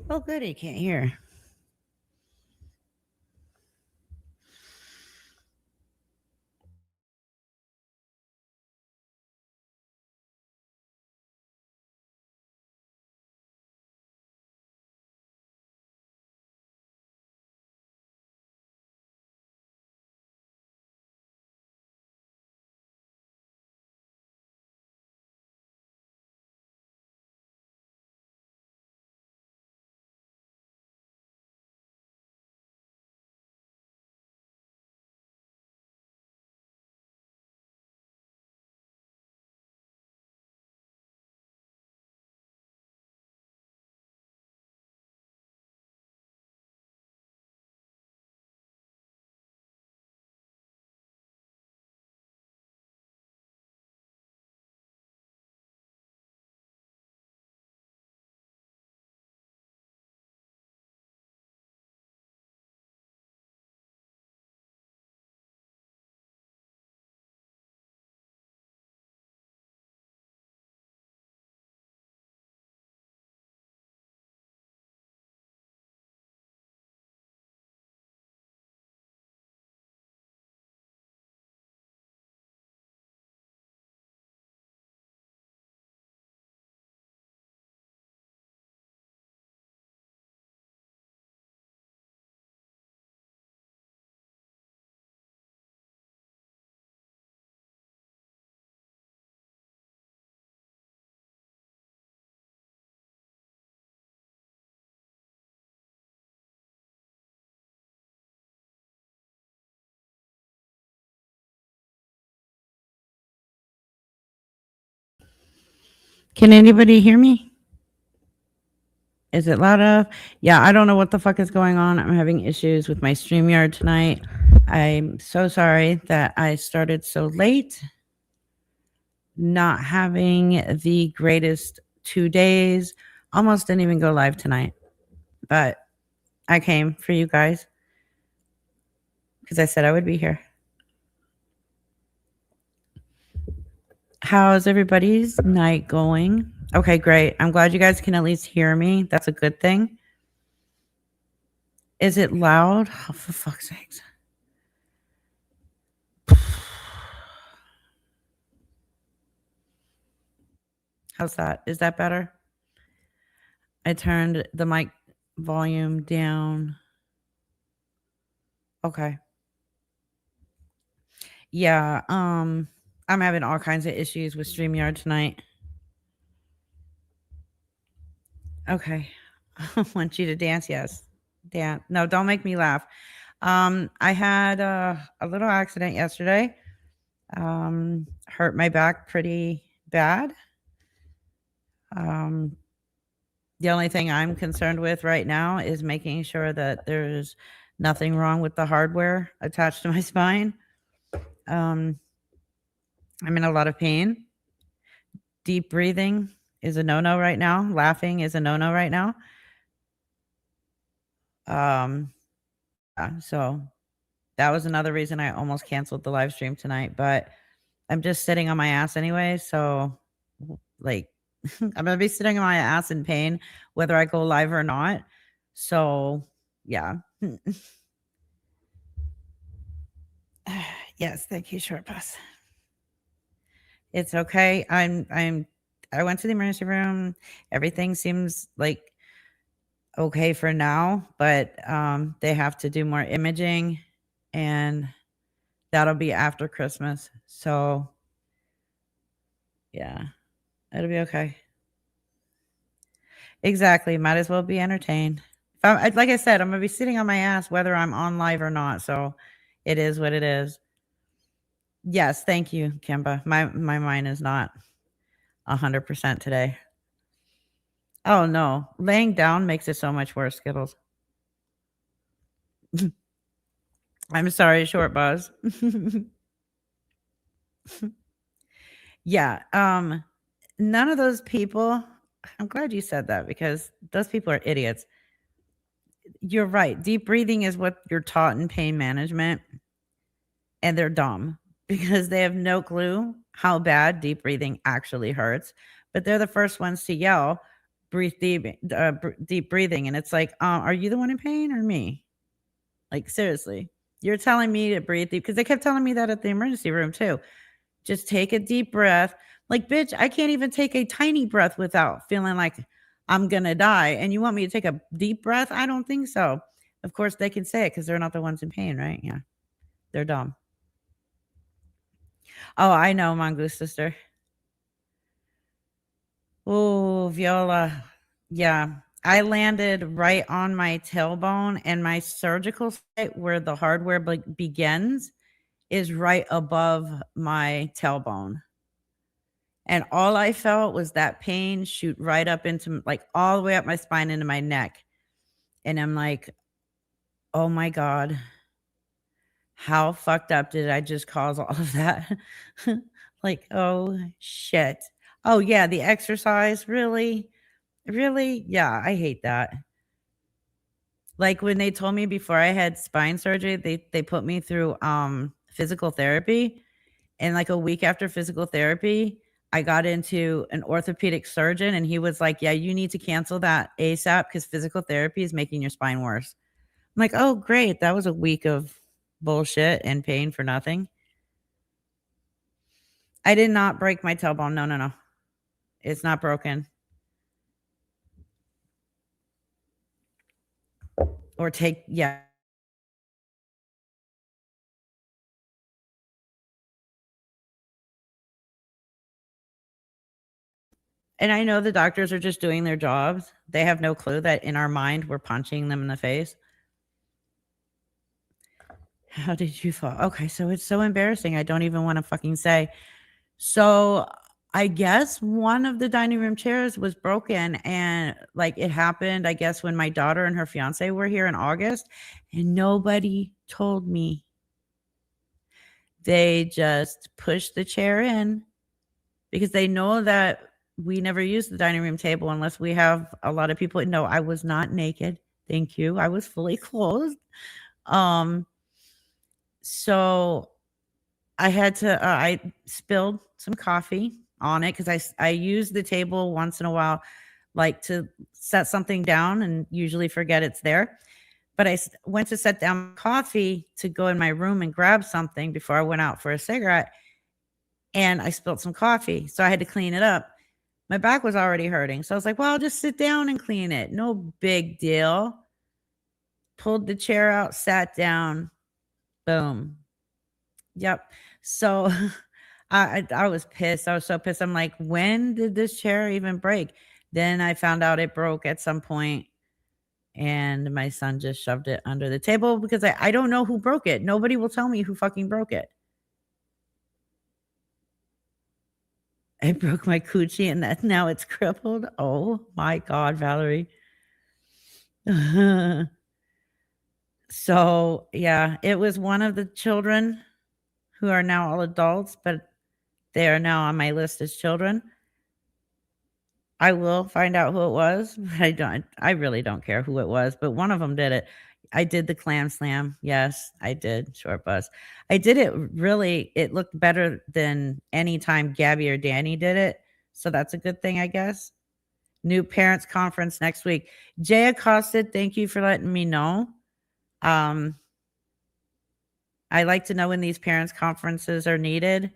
Oh, good. He can't hear. Can anybody hear me? Is it loud enough? Yeah, I don't know what the fuck is going on. I'm having issues with my StreamYard tonight. I'm so sorry that I started so late. Not having the greatest 2 days. Almost didn't even go live tonight. But I came for you guys because I said I would be here. How's everybody's night going? Okay, great. I'm glad you guys can at least hear me. That's a good thing. Is it loud? Oh, for fuck's sakes. How's that? Is that better? I turned the mic volume down. Okay. Yeah, I'm having all kinds of issues with StreamYard tonight. Okay. I want you to dance, yes. Dance. No, don't make me laugh. I had a little accident yesterday. Hurt my back pretty bad. Um, the only thing I'm concerned with right now is making sure that there's nothing wrong with the hardware attached to my spine. Um, I'm in a lot of pain. Deep breathing is a no-no right now. Laughing is a no-no right now. Um, So that was another reason I almost canceled the live stream tonight, but I'm just sitting on my ass anyway, so, like, I'm gonna be sitting on my ass in pain whether I go live or not. So, yeah. Yes, thank you, short bus. It's okay. I went to the emergency room. Everything seems like okay for now, but they have to do more imaging and that'll be after Christmas. So, yeah, it'll be okay. Exactly. Might as well be entertained. Like I said, I'm gonna be sitting on my ass whether I'm on live or not. So it is what it is. Yes, thank you, Kimba. My mind is not 100% today. Oh no, laying down makes it so much worse, Skittles. I'm sorry, short buzz. Yeah, none of those people. I'm glad you said that because those people are idiots. You're right. Deep breathing is what you're taught in pain management, and they're dumb because they have no clue how bad deep breathing actually hurts. But they're the first ones to yell, "Breathe deep, deep breathing," and it's like, are you the one in pain or me? Like seriously, you're telling me to breathe deep because they kept telling me that at the emergency room too. Just take a deep breath. Like, bitch, I can't even take a tiny breath without feeling like I'm gonna die. And you want me to take a deep breath? I don't think so. Of course, they can say it because they're not the ones in pain, right? Yeah, they're dumb. Oh, I know, Mongoose sister. Oh, Viola. Yeah. I landed right on my tailbone, and my surgical site where the hardware begins is right above my tailbone. And all I felt was that pain shoot right up into like all the way up my spine into my neck. And I'm like, oh my God, how fucked up did I just cause all of that? Like, oh shit. Oh yeah, the exercise. Really? Really? Yeah, I hate that. Like when they told me before I had spine surgery, they put me through physical therapy. And like a week after physical therapy, I got into an orthopedic surgeon and he was like, "Yeah, you need to cancel that ASAP because physical therapy is making your spine worse." I'm like, "Oh, great. That was a week of bullshit and pain for nothing." I did not break my tailbone. No, no, no. It's not broken. Or take, yeah. And I know the doctors are just doing their jobs. They have no clue that in our mind we're punching them in the face. How did you fall? Okay, so it's so embarrassing. I don't even want to fucking say. So I guess one of the dining room chairs was broken and like it happened, I guess, when my daughter and her fiance were here in August and nobody told me. They just pushed the chair in because they know that we never use the dining room table unless we have a lot of people. No, I was not naked. Thank you. I was fully clothed. Um, so I had to, I spilled some coffee on it because I use the table once in a while, like to set something down and usually forget it's there. But went to set down coffee to go in my room and grab something before I went out for a cigarette. And I spilled some coffee. So I had to clean it up. My back was already hurting. So I was like, well, I'll just sit down and clean it. No big deal. Pulled the chair out, sat down, boom. Yep. So I was pissed. I was so pissed. I'm like, when did this chair even break? Then I found out it broke at some point, and my son just shoved it under the table because I don't know who broke it. Nobody will tell me who fucking broke it. I broke my coochie and that now it's crippled. Oh my God, Valerie. So yeah, it was one of the children who are now all adults, but they are now on my list as children. I will find out who it was. I really don't care who it was, but one of them did it. I did the clam slam. Yes, I did. Short bus. I did it really, it looked better than any time Gabby or Danny did it. So that's a good thing, I guess. New parents conference next week. Jay Acosta, thank you for letting me know. I like to know when these parents conferences are needed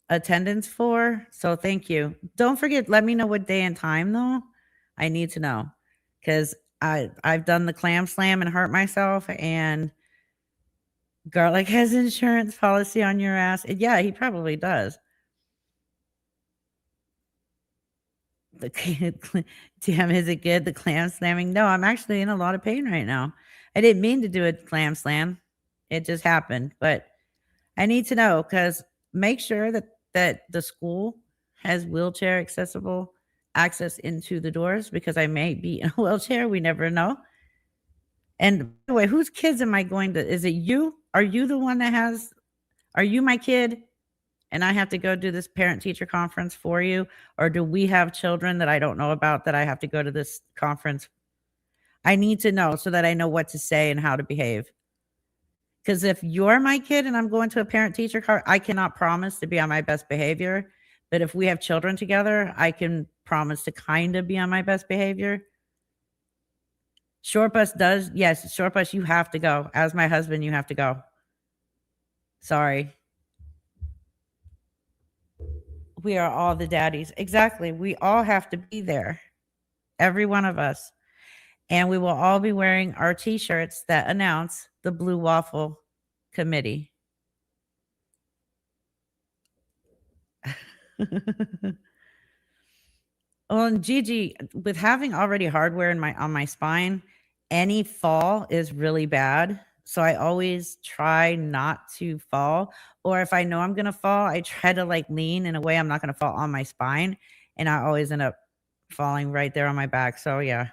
attendance for. So thank you. Don't forget, let me know what day and time though. I need to know because I've done the clam slam and hurt myself, and Garlic has insurance policy on your ass. Yeah, he probably does. The damn, is it good? The clam slamming? No, I'm actually in a lot of pain right now. I didn't mean to do a clam slam. It just happened, but I need to know because make sure that the school has wheelchair accessible access into the doors because I may be in a wheelchair. We never know. And by the way, whose kids am I going to? Is it you? Are you the one that has? Are you my kid? And I have to go do this parent teacher conference for you? Or do we have children that I don't know about that I have to go to this conference? I need to know so that I know what to say and how to behave. Because if you're my kid and I'm going to a parent teacher car, I cannot promise to be on my best behavior. But if we have children together, I can promise to kind of be on my best behavior. Short bus does. Yes, short bus, you have to go. As my husband, you have to go. Sorry. We are all the daddies. Exactly. We all have to be there. Every one of us. And we will all be wearing our t-shirts that announce the Blue Waffle Committee. Well, and Gigi, with having already hardware on my spine, any fall is really bad. So I always try not to fall. Or if I know I'm gonna fall, I try to like lean in a way I'm not gonna fall on my spine. And I always end up falling right there on my back. So yeah.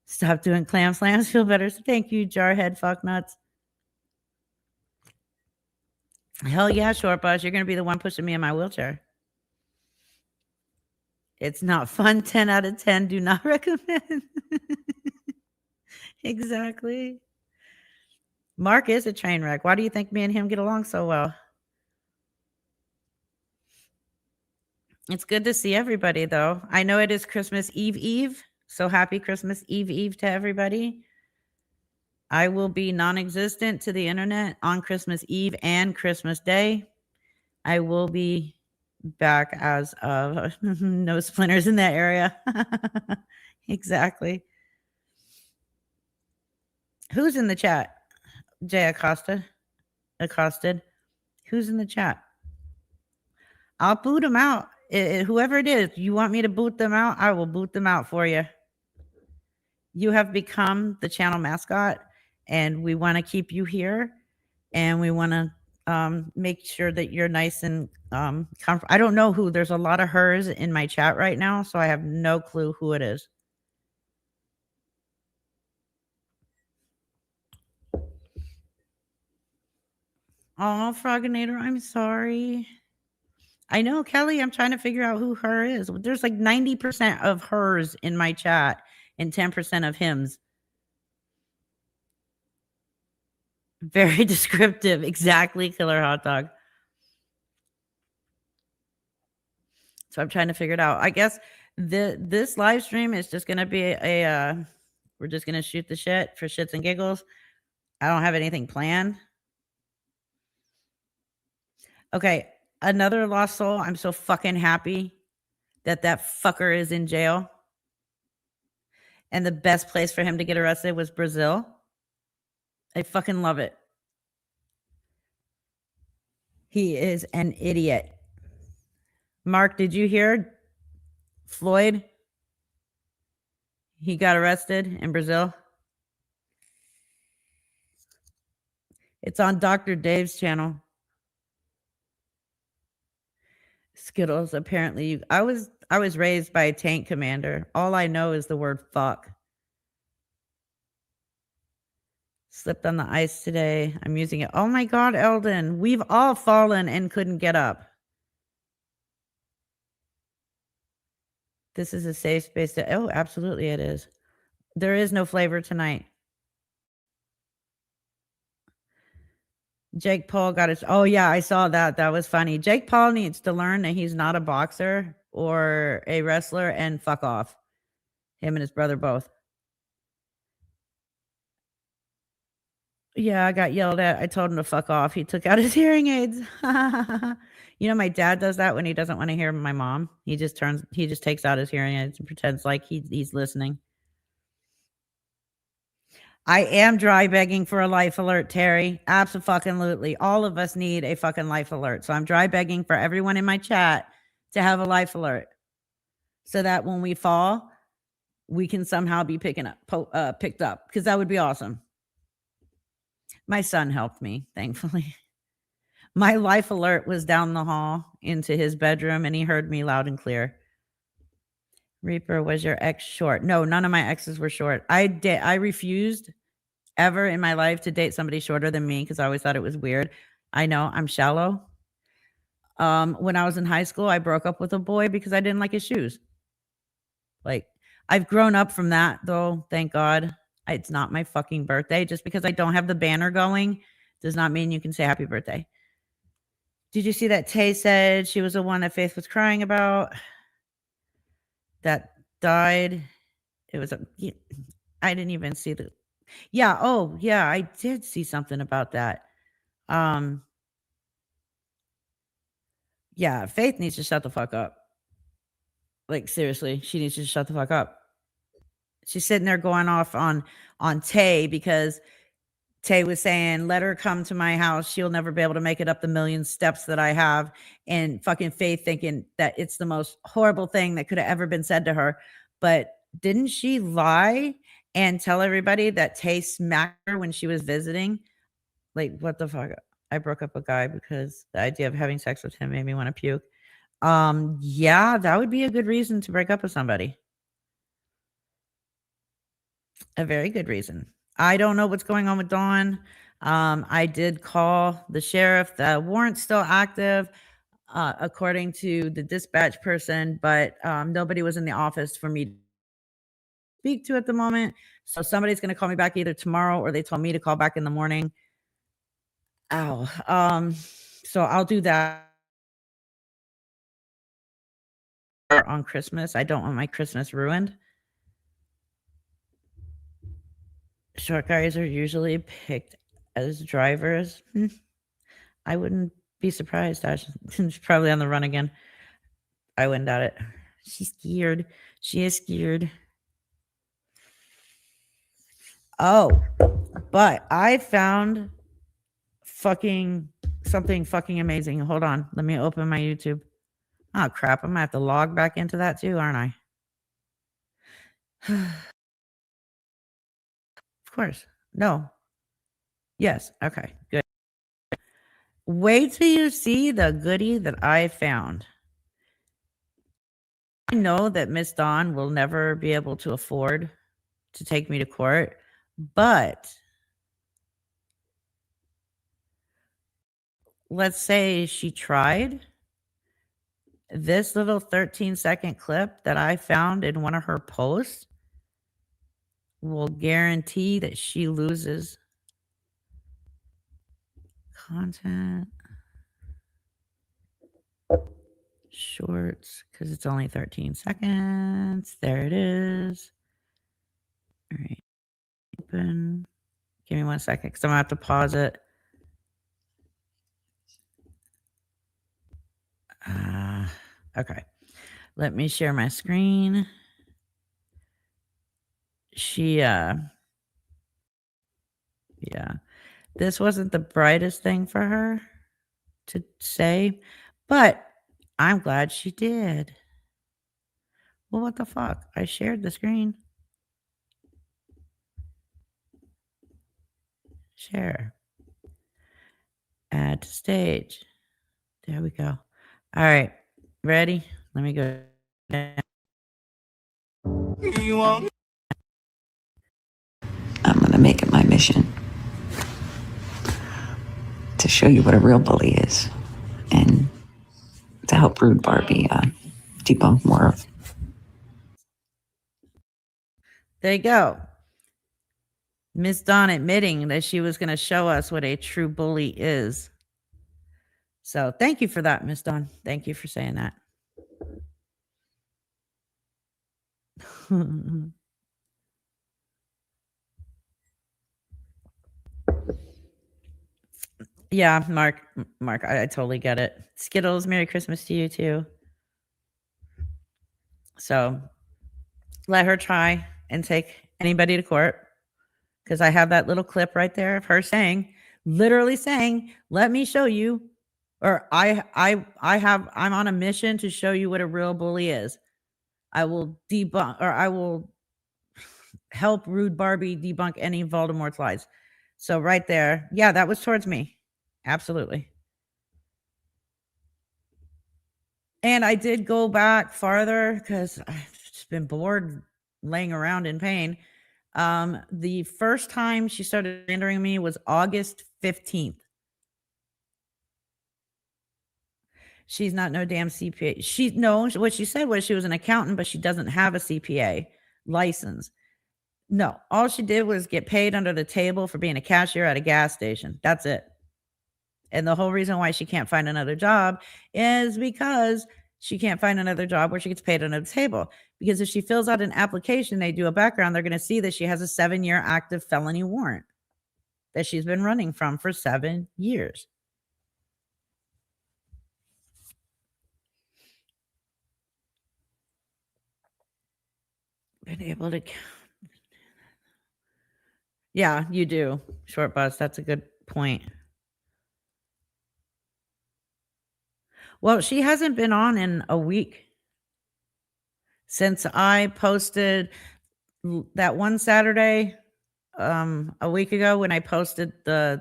Stop doing clam slams, feel better. So thank you, Jarhead Fucknuts. Hell yeah, Short Bus. You're gonna be the one pushing me in my wheelchair. It's not fun. 10 out of 10. Do not recommend. Exactly. Mark is a train wreck. Why do you think me and him get along so well? It's good to see everybody, though. I know it is Christmas Eve. So happy Christmas Eve to everybody. I will be non-existent to the internet on Christmas Eve and Christmas Day. I will be back as of no splinters in that area. Exactly. Who's in the chat? Jay accosted. Who's in the chat? I'll boot them out. Whoever it is, you want me to boot them out? I will boot them out for you. You have become the channel mascot, and we want to keep you here, and we want to make sure that you're nice and comfortable. I don't know who. There's a lot of hers in my chat right now, so I have no clue who it is. Oh, Froginator, I'm sorry. I know, Kelly, I'm trying to figure out who her is. There's like 90% of hers in my chat and 10% of hims. Very descriptive. Exactly, Killer Hot Dog. So I'm trying to figure it out. I guess this live stream is just going to be we're just going to shoot the shit for shits and giggles. I don't have anything planned. Okay, another lost soul. I'm so fucking happy that fucker is in jail. And the best place for him to get arrested was Brazil. I fucking love it. He is an idiot. Mark, did you hear Floyd? He got arrested in Brazil. It's on Dr. Dave's channel. Skittles, apparently. I was raised by a tank commander. All I know is the word fuck. Slipped on the ice today. I'm using it. Oh my God, Eldon. We've all fallen and couldn't get up. This is a safe space to. Oh, absolutely it is. There is no flavor tonight. Jake Paul got his. Oh, yeah, I saw that. That was funny. Jake Paul needs to learn that he's not a boxer or a wrestler and fuck off. Him and his brother both. Yeah, I got yelled at. I told him to fuck off. He took out his hearing aids. You know, my dad does that when he doesn't want to hear my mom. He just takes out his hearing aids and pretends like he's listening. I am dry begging for a life alert, Terry. Absolutely. All of us need a fucking life alert. So I'm dry begging for everyone in my chat to have a life alert so that when we fall, we can somehow be picked up, because that would be awesome. My son helped me, thankfully. My life alert was down the hall into his bedroom, and he heard me loud and clear. Reaper, was your ex short? No, none of my exes were short. I refused ever in my life to date somebody shorter than me because I always thought it was weird. I know, I'm shallow. When I was in high school, I broke up with a boy because I didn't like his shoes. Like, I've grown up from that, though, thank God. It's not my fucking birthday. Just because I don't have the banner going does not mean you can say happy birthday. Did you see that Tay said she was the one that Faith was crying about that died? It was I didn't even see the. Yeah. Oh, yeah. I did see something about that. Yeah. Faith needs to shut the fuck up. Like, seriously, she needs to shut the fuck up. She's sitting there going off on Tay because Tay was saying, let her come to my house. She'll never be able to make it up the million steps that I have. And fucking Faith thinking that it's the most horrible thing that could have ever been said to her. But didn't she lie and tell everybody that Tay smacked her when she was visiting? Like, what the fuck? I broke up a guy because the idea of having sex with him made me want to puke. Yeah, that would be a good reason to break up with somebody. A very good reason. I don't know what's going on with Dawn. I did call the sheriff. The warrant's still active, according to the dispatch person, but nobody was in the office for me to speak to at the moment. So somebody's going to call me back either tomorrow or they told me to call back in the morning. Ow. So I'll do that on Christmas. I don't want my Christmas ruined. Short guys are usually picked as drivers. I wouldn't be surprised. She's probably on the run again. I wouldn't doubt it. She's scared. She is scared. Oh, but I found something fucking amazing. Hold on. Let me open my YouTube. Oh, crap. I'm going to have to log back into that too, aren't I? Of course. No. Yes. Okay. Good. Wait till you see the goodie that I found. I know that Miss Dawn will never be able to afford to take me to court, but let's say she tried. This little 13-second clip that I found in one of her posts will guarantee that she loses. Content. Shorts, because it's only 13 seconds. There it is. All right. Open. Give me 1 second because I'm going to have to pause it. Okay. Let me share my screen. Yeah. This wasn't the brightest thing for her to say, but I'm glad she did. Well, what the fuck? I shared the screen. Share. Add to stage. There we go. All right. Ready? Let me go. I'm going to make it my mission to show you what a real bully is and to help Rude Barbie debunk more of There you go. Miss Dawn admitting that she was going to show us what a true bully is. So thank you for that, Miss Dawn. Thank you for saying that. Yeah, Mark, I totally get it. Skittles, Merry Christmas to you too. So let her try and take anybody to court, because I have that little clip right there of her saying, literally saying, let me show you, or I'm on a mission to show you what a real bully is. I will debunk, or I will help Rude Barbie debunk any Voldemort's lies. So right there, yeah, that was towards me. Absolutely. And I did go back farther because I've just been bored laying around in pain. The first time she started slandering me was August 15th. She's not no damn CPA. What she said was she was an accountant, but she doesn't have a CPA license. No, all she did was get paid under the table for being a cashier at a gas station. That's it. And the whole reason why she can't find another job is because she can't find another job where she gets paid under the table. Because if she fills out an application, they do a background, they're going to see that she has a 7-year active felony warrant that she's been running from for 7 years. Been able to. Yeah, you do. Short bus. That's a good point. Well, she hasn't been on in a week since I posted that one Saturday a week ago when I posted the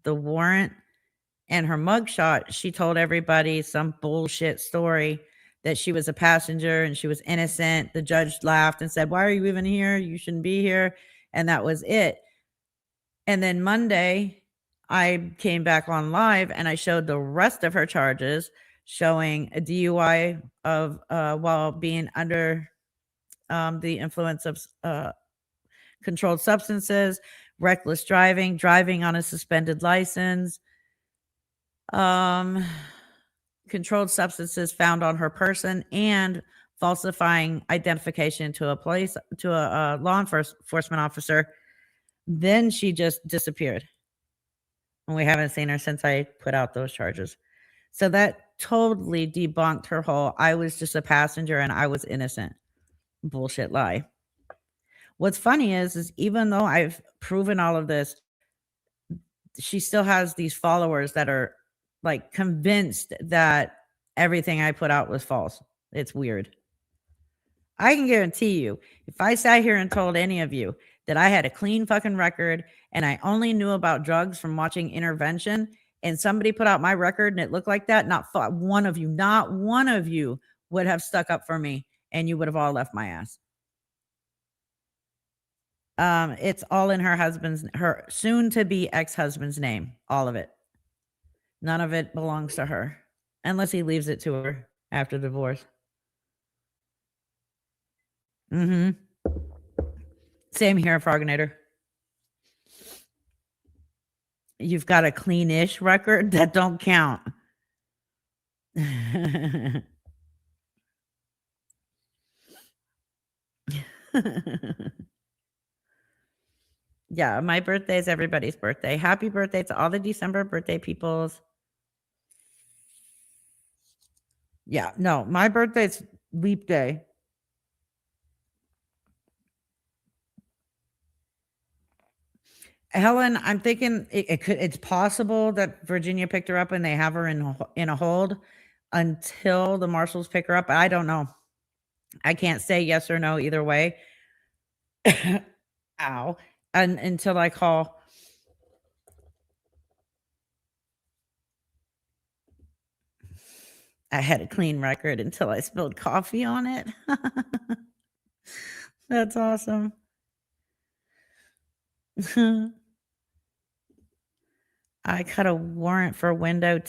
warrant and her mugshot. She told everybody some bullshit story that she was a passenger and she was innocent. The judge laughed and said, "Why are you even here? You shouldn't be here." And that was it. And then Monday, I came back on live and I showed the rest of her charges, showing a DUI of while being under the influence of controlled substances, reckless driving, driving on a suspended license, controlled substances found on her person, and falsifying identification to a law enforcement officer. Then she just disappeared. And we haven't seen her since I put out those charges. So that totally debunked her whole I was just a passenger and I was innocent bullshit lie. What's funny is even though I've proven all of this, she still has these followers that are like convinced that everything I put out was false. It's weird. I can guarantee you, if I sat here and told any of you that I had a clean fucking record and I only knew about drugs from watching Intervention, and somebody put out my record and it looked like that, not one of you would have stuck up for me, and you would have all left my ass. It's all in her soon-to-be ex-husband's name, all of it. None of it belongs to her, unless he leaves it to her after divorce. Mm-hmm. Same here, Froginator. You've got a clean-ish record that don't count. Yeah, my birthday is everybody's birthday. Happy birthday to all the December birthday peoples. Yeah, no, my birthday's leap day. Helen, I'm thinking it's possible that Virginia picked her up and they have her in a hold until the marshals pick her up. I don't know. I can't say yes or no either way. Ow. And until I call. I had a clean record until I spilled coffee on it. That's awesome. I cut a warrant for windshield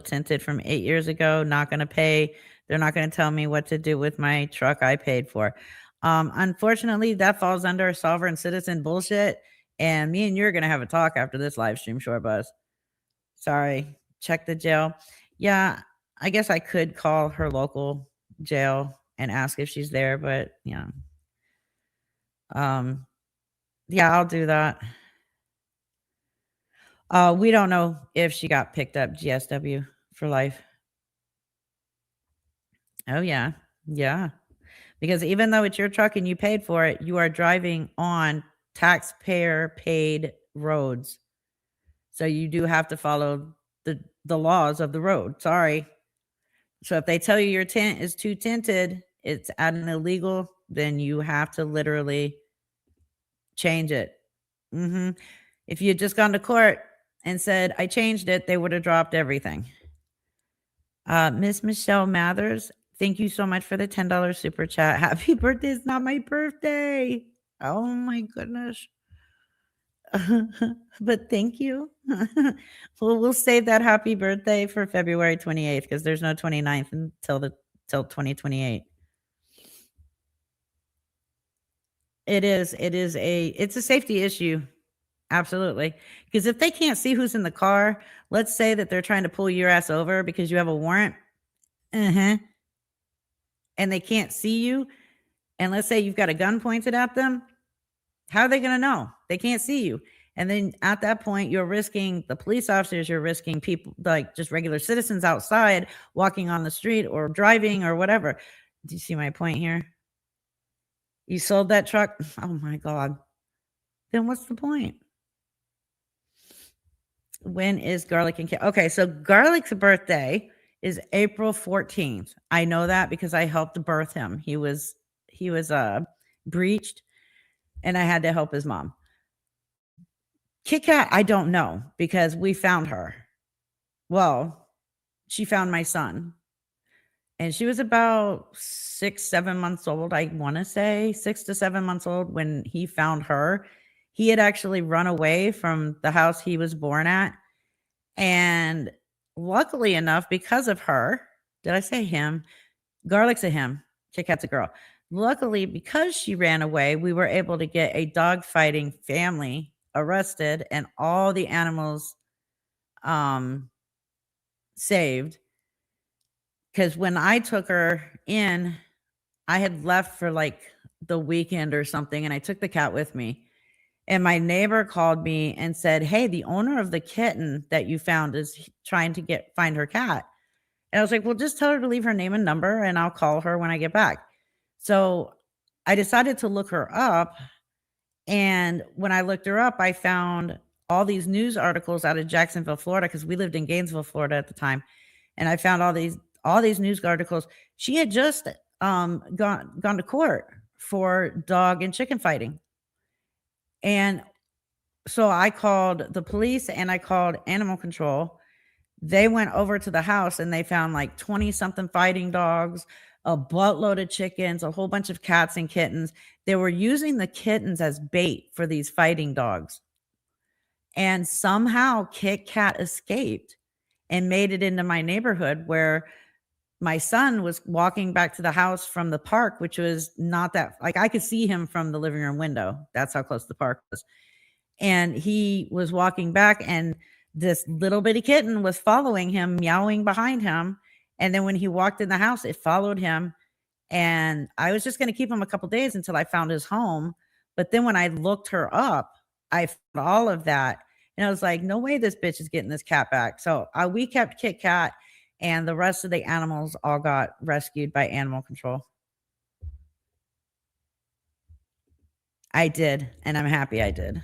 tinted from 8 years ago. Not going to pay. They're not going to tell me what to do with my truck I paid for. Unfortunately, that falls under sovereign citizen bullshit. And me and you are gonna have a talk after this live stream, Short Buzz. Sorry. Check the jail. Yeah, I guess I could call her local jail and ask if she's there, but yeah. Yeah, I'll do that. We don't know if she got picked up GSW for life. Oh yeah. Yeah. Because even though it's your truck and you paid for it, you are driving on taxpayer paid roads. So you do have to follow the laws of the road. Sorry. So if they tell you your tint is too tinted, it's at an illegal, then you have to literally change it. If you had just gone to court and said, I changed it, they would have dropped everything. Miss Michelle Mathers, thank you so much for the $10 super chat. Happy birthday. It's not my birthday. Oh my goodness. But thank you. Well, we'll save that happy birthday for February 28th because there's no 29th until till 2028. It's a safety issue. Absolutely. Because if they can't see who's in the car, let's say that they're trying to pull your ass over because you have a warrant. And they can't see you. And let's say you've got a gun pointed at them. How are they going to know? They can't see you. And then at that point, you're risking the police officers, you're risking people like just regular citizens outside walking on the street or driving or whatever. Do you see my point here? You sold that truck. Oh my God. Then what's the point? When is Garlic and Cat? Okay, so Garlic's birthday is April 14th. I know that because I helped birth him. He was breached and I had to help his mom. Kit Kat, I don't know because we found her. Well, she found my son. And she was about 6, 7 months old. I want to say 6 to 7 months old when he found her. He had actually run away from the house he was born at. And luckily enough, because of her, did I say him? Garlic's a him. Kit Kat's a girl. Luckily, because she ran away, we were able to get a dog fighting family arrested and all the animals saved. Because when I took her in, I had left for like the weekend or something, and I took the cat with me. And my neighbor called me and said, hey, the owner of the kitten that you found is trying to find her cat. And I was like, well, just tell her to leave her name and number and I'll call her when I get back. So I decided to look her up. And when I looked her up, I found all these news articles out of Jacksonville, Florida, because we lived in Gainesville, Florida at the time. And I found all these news articles. She had just gone to court for dog and chicken fighting. And so I called the police and I called animal control. They went over to the house and they found like 20 something fighting dogs, a buttload of chickens, a whole bunch of cats and kittens. They were using the kittens as bait for these fighting dogs. And somehow Kit Kat escaped and made it into my neighborhood where my son was walking back to the house from the park, which was not that, like I could see him from the living room window. That's how close the park was. And he was walking back and this little bitty kitten was following him, meowing behind him. And then when he walked in the house, it followed him. And I was just going to keep him a couple days until I found his home. But then when I looked her up, I found all of that. And I was like, no way this bitch is getting this cat back. So we kept Kit Kat and the rest of the animals all got rescued by animal control. I did. And I'm happy I did.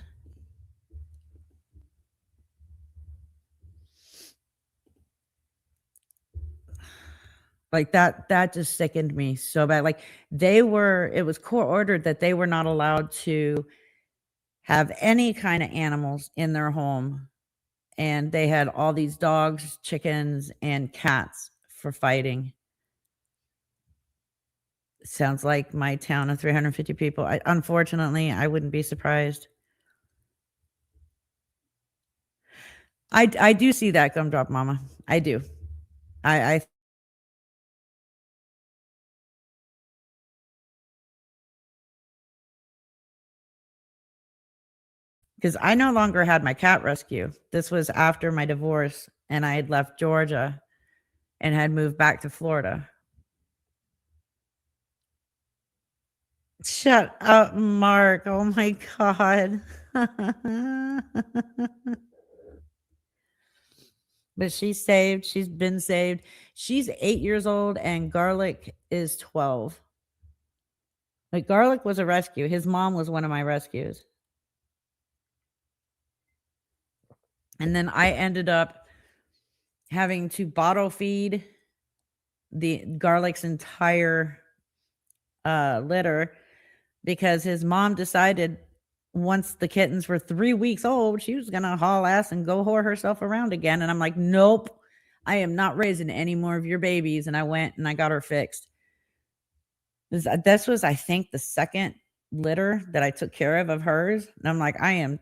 Like that just sickened me so bad. Like it was court ordered that they were not allowed to have any kind of animals in their home. And they had all these dogs, chickens, and cats for fighting. Sounds like my town of 350 people. Unfortunately, I wouldn't be surprised. I do see that, Gumdrop Mama. I do. I because I no longer had my cat rescue. This was after my divorce, and I had left Georgia and had moved back to Florida. Shut up, Mark. Oh my God. But she's saved. She's been saved. She's 8 years old, and Garlic is 12. Like, Garlic was a rescue. His mom was one of my rescues. And then I ended up having to bottle feed the Garlic's entire litter because his mom decided once the kittens were 3 weeks old, she was gonna haul ass and go whore herself around again. And I'm like, nope, I am not raising any more of your babies. And I went and I got her fixed. This was, I think, the second litter that I took care of hers. And I'm like, I am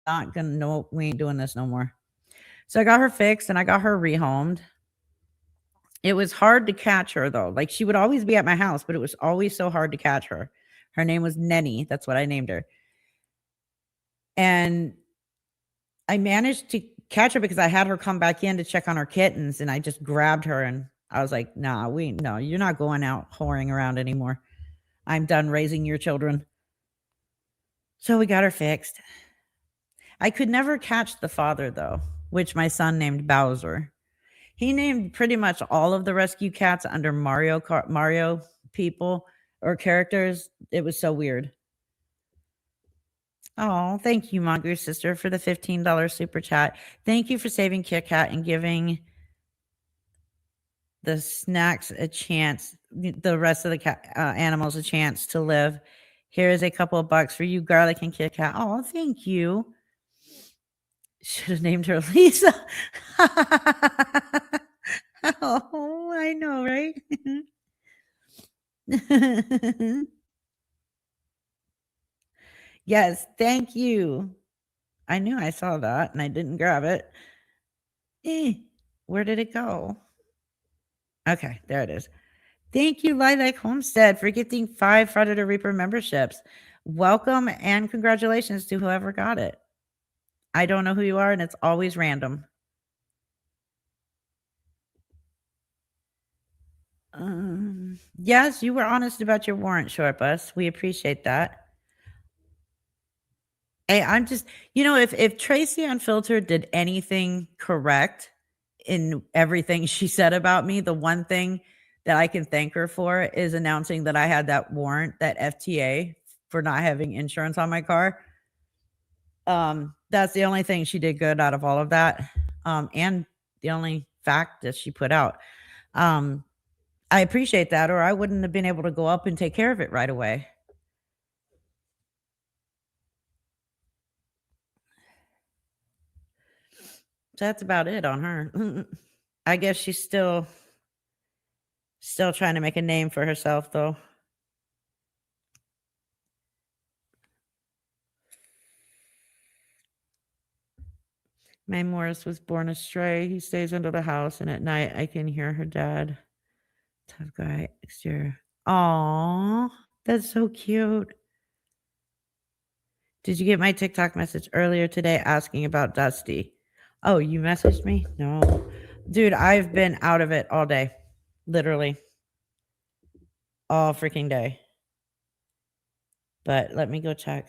not gonna, no, we ain't doing this no more. So I got her fixed and I got her rehomed. It was hard to catch her though. Like, she would always be at my house, but it was always so hard to catch her. Her name was Nenny. That's what I named her. And I managed to catch her because I had her come back in to check on her kittens, and I just grabbed her and I was like, nah, no, you're not going out whoring around anymore. I'm done raising your children. So we got her fixed. I could never catch the father though, which my son named Bowser. He named pretty much all of the rescue cats under Mario people or characters. It was so weird. Oh, thank you, Mongoose Sister, for the $15 super chat. Thank you for saving Kit Kat and giving the snacks a chance, the rest of the animals a chance to live. Here is a couple of bucks for you, Garlic and Kit Kat. Oh, thank you. Should have named her Lisa. Oh, I know, right? Yes, thank you. I knew I saw that and I didn't grab it. Where did it go? Okay, there it is. Thank you, Lilac Homestead, for gifting 5 Predator Reaper memberships. Welcome and congratulations to whoever got it. I don't know who you are, and it's always random. Yes, you were honest about your warrant, Short Bus. We appreciate that. Hey, I'm just, if Tracy Unfiltered did anything correct in everything she said about me, the one thing that I can thank her for is announcing that I had that warrant, that FTA, for not having insurance on my car. That's the only thing she did good out of all of that. And the only fact that she put out. I appreciate that, or I wouldn't have been able to go up and take care of it right away. So that's about it on her. I guess she's still trying to make a name for herself, though. May Morris was born a stray. He stays under the house, and at night I can hear her dad. Tough guy, exterior. Aw, that's so cute. Did you get my TikTok message earlier today asking about Dusty? Oh, you messaged me? No. Dude, I've been out of it all day. Literally. All freaking day. But let me go check.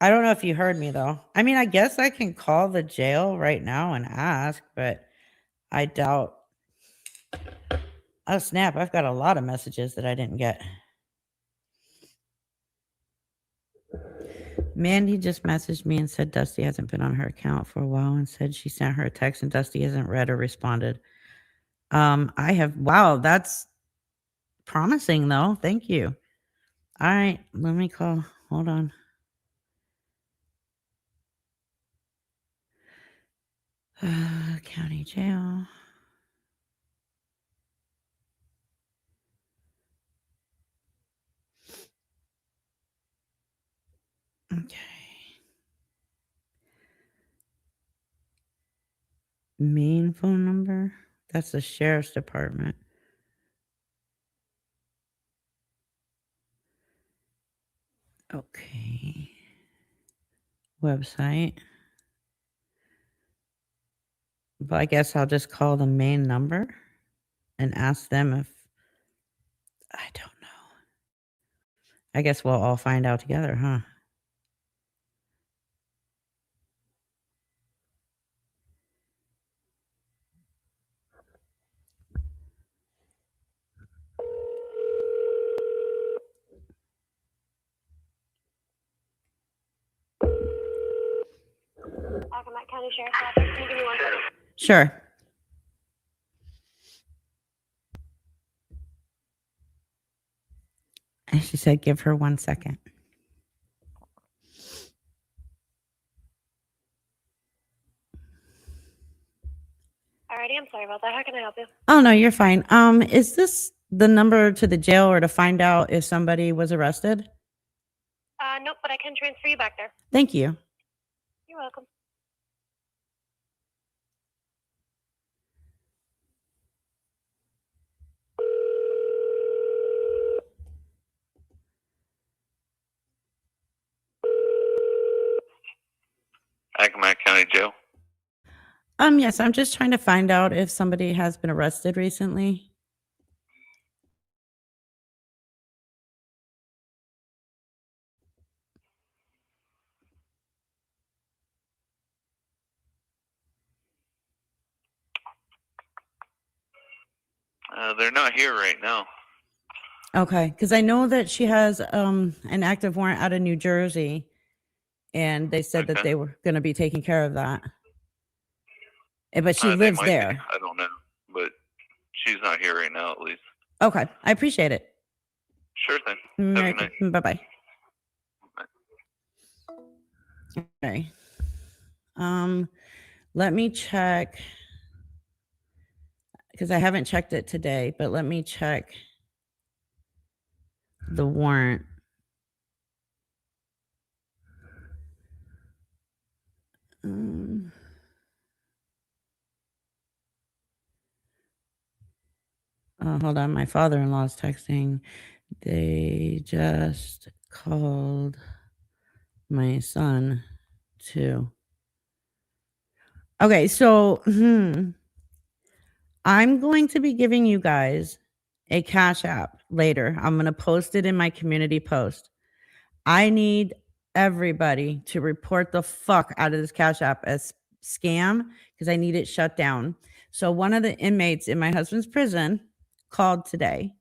I don't know if you heard me, though. I mean, I guess I can call the jail right now and ask, but I doubt. Oh, snap. I've got a lot of messages that I didn't get. Mandy just messaged me and said Dusty hasn't been on her account for a while and said she sent her a text and Dusty hasn't read or responded. I have. Wow, that's promising, though. Thank you. All right, let me call. Hold on. County jail. Okay. Main phone number? That's the sheriff's department. Okay. website. But I guess I'll just call the main number and ask them if I don't know. I guess we'll all find out together, huh? Accomack County Sheriff's Office. Can you give me 1 second? Sure. And she said, give her 1 second. Alrighty, I'm sorry about that. How can I help you? Oh, no, you're fine. Is this the number to the jail or to find out if somebody was arrested? Nope, but I can transfer you back there. Thank you. You're welcome. Accomack County Jail. Yes, I'm just trying to find out if somebody has been arrested recently. They're not here right now. Okay, because I know that she has an active warrant out of New Jersey, and they said that Okay. they were going to be taking care of that. But she They lives might be. there. I don't know, but she's not here right now, at least. Okay, I appreciate it. Sure thing. Have a good night. Bye bye. Okay. Let me check because I haven't checked it today, but let me check the warrant. Hold on. My father-in-law's texting. They just called my son too. Okay, so I'm going to be giving you guys a Cash App later. I'm going to post it in my community post. I need everybody to report the fuck out of this Cash App as scam because I need it shut down. So one of the inmates in my husband's prison called today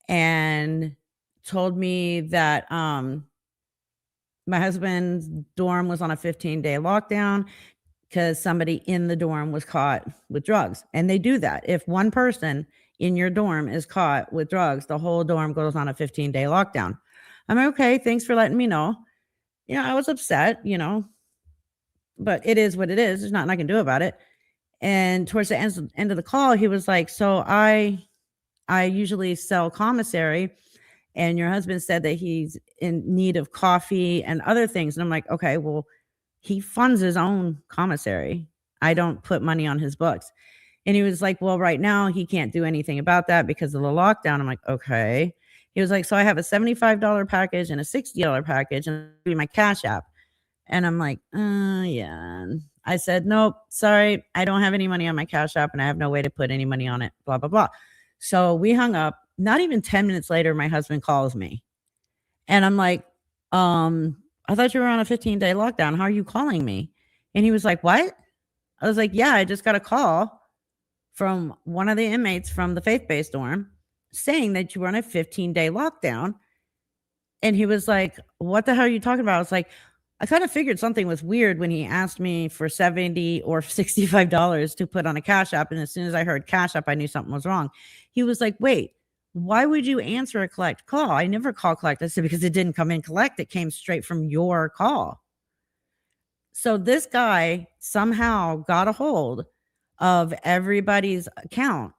and told me that my husband's dorm was on a 15-day lockdown because somebody in the dorm was caught with drugs. And they do that. If one person in your dorm is caught with drugs, the whole dorm goes on a 15-day lockdown. I'm like, okay, thanks for letting me know. I was upset, but it is what it is. There's nothing I can do about it. And towards the end of the call, he was like, so I usually sell commissary, and your husband said that he's in need of coffee and other things. And I'm like, okay, well, he funds his own commissary. I don't put money on his books. And he was like, well, right now he can't do anything about that because of the lockdown. I'm like, okay. He was like, so I have a $75 package and a $60 package, and it'll be my Cash App. And I'm like, yeah. I said, nope, sorry. I don't have any money on my Cash App and I have no way to put any money on it, blah, blah, blah. So we hung up. Not even 10 minutes later, my husband calls me. And I'm like, I thought you were on a 15-day lockdown. How are you calling me? And he was like, what? I was like, yeah, I just got a call from one of the inmates from the faith-based dorm saying that you were on a 15-day lockdown. And he was like, what the hell are you talking about? I was like, I kind of figured something was weird when he asked me for $70 or $65 to put on a Cash App. And as soon as I heard Cash App, I knew something was wrong. He was like, wait, why would you answer a collect call? I never call collect. I said, because it didn't come in collect. It came straight from your call. So this guy somehow got a hold of everybody's account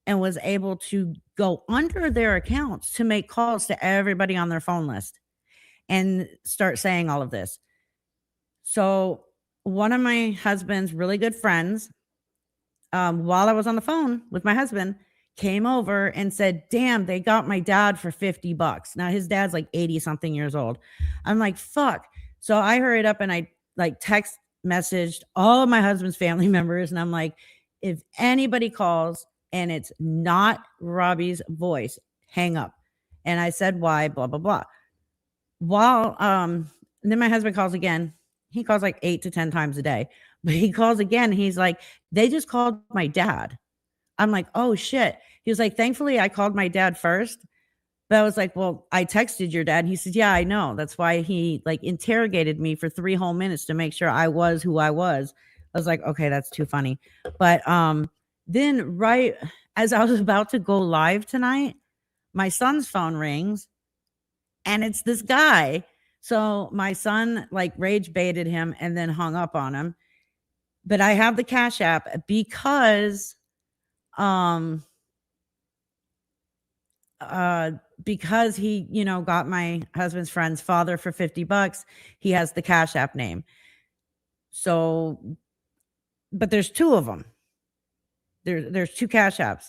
and was able to go under their accounts to make calls to everybody on their phone list and start saying all of this. So one of my husband's really good friends, while I was on the phone with my husband, came over and said, damn, they got my dad for $50. Now his dad's like 80 something years old. I'm like, fuck. So I hurried up and I like text messaged all of my husband's family members, and I'm like, if anybody calls and it's not Robbie's voice, hang up. And I said why, blah blah blah. While then my husband calls again. He calls like 8 to 10 times a day, but he calls again. He's like, they just called my dad. I'm like, oh shit. He was like, thankfully I called my dad first. But I was like, well, I texted your dad. He said, yeah, I know. That's why he like interrogated me for 3 whole minutes to make sure I was who I was. I was like, okay, that's too funny. But then right as I was about to go live tonight, my son's phone rings and it's this guy. So my son like rage baited him and then hung up on him. But I have the Cash App because he, you know, got my husband's friend's father for $50. He has the Cash App name. So, but there's 2 of them. There's 2 Cash Apps.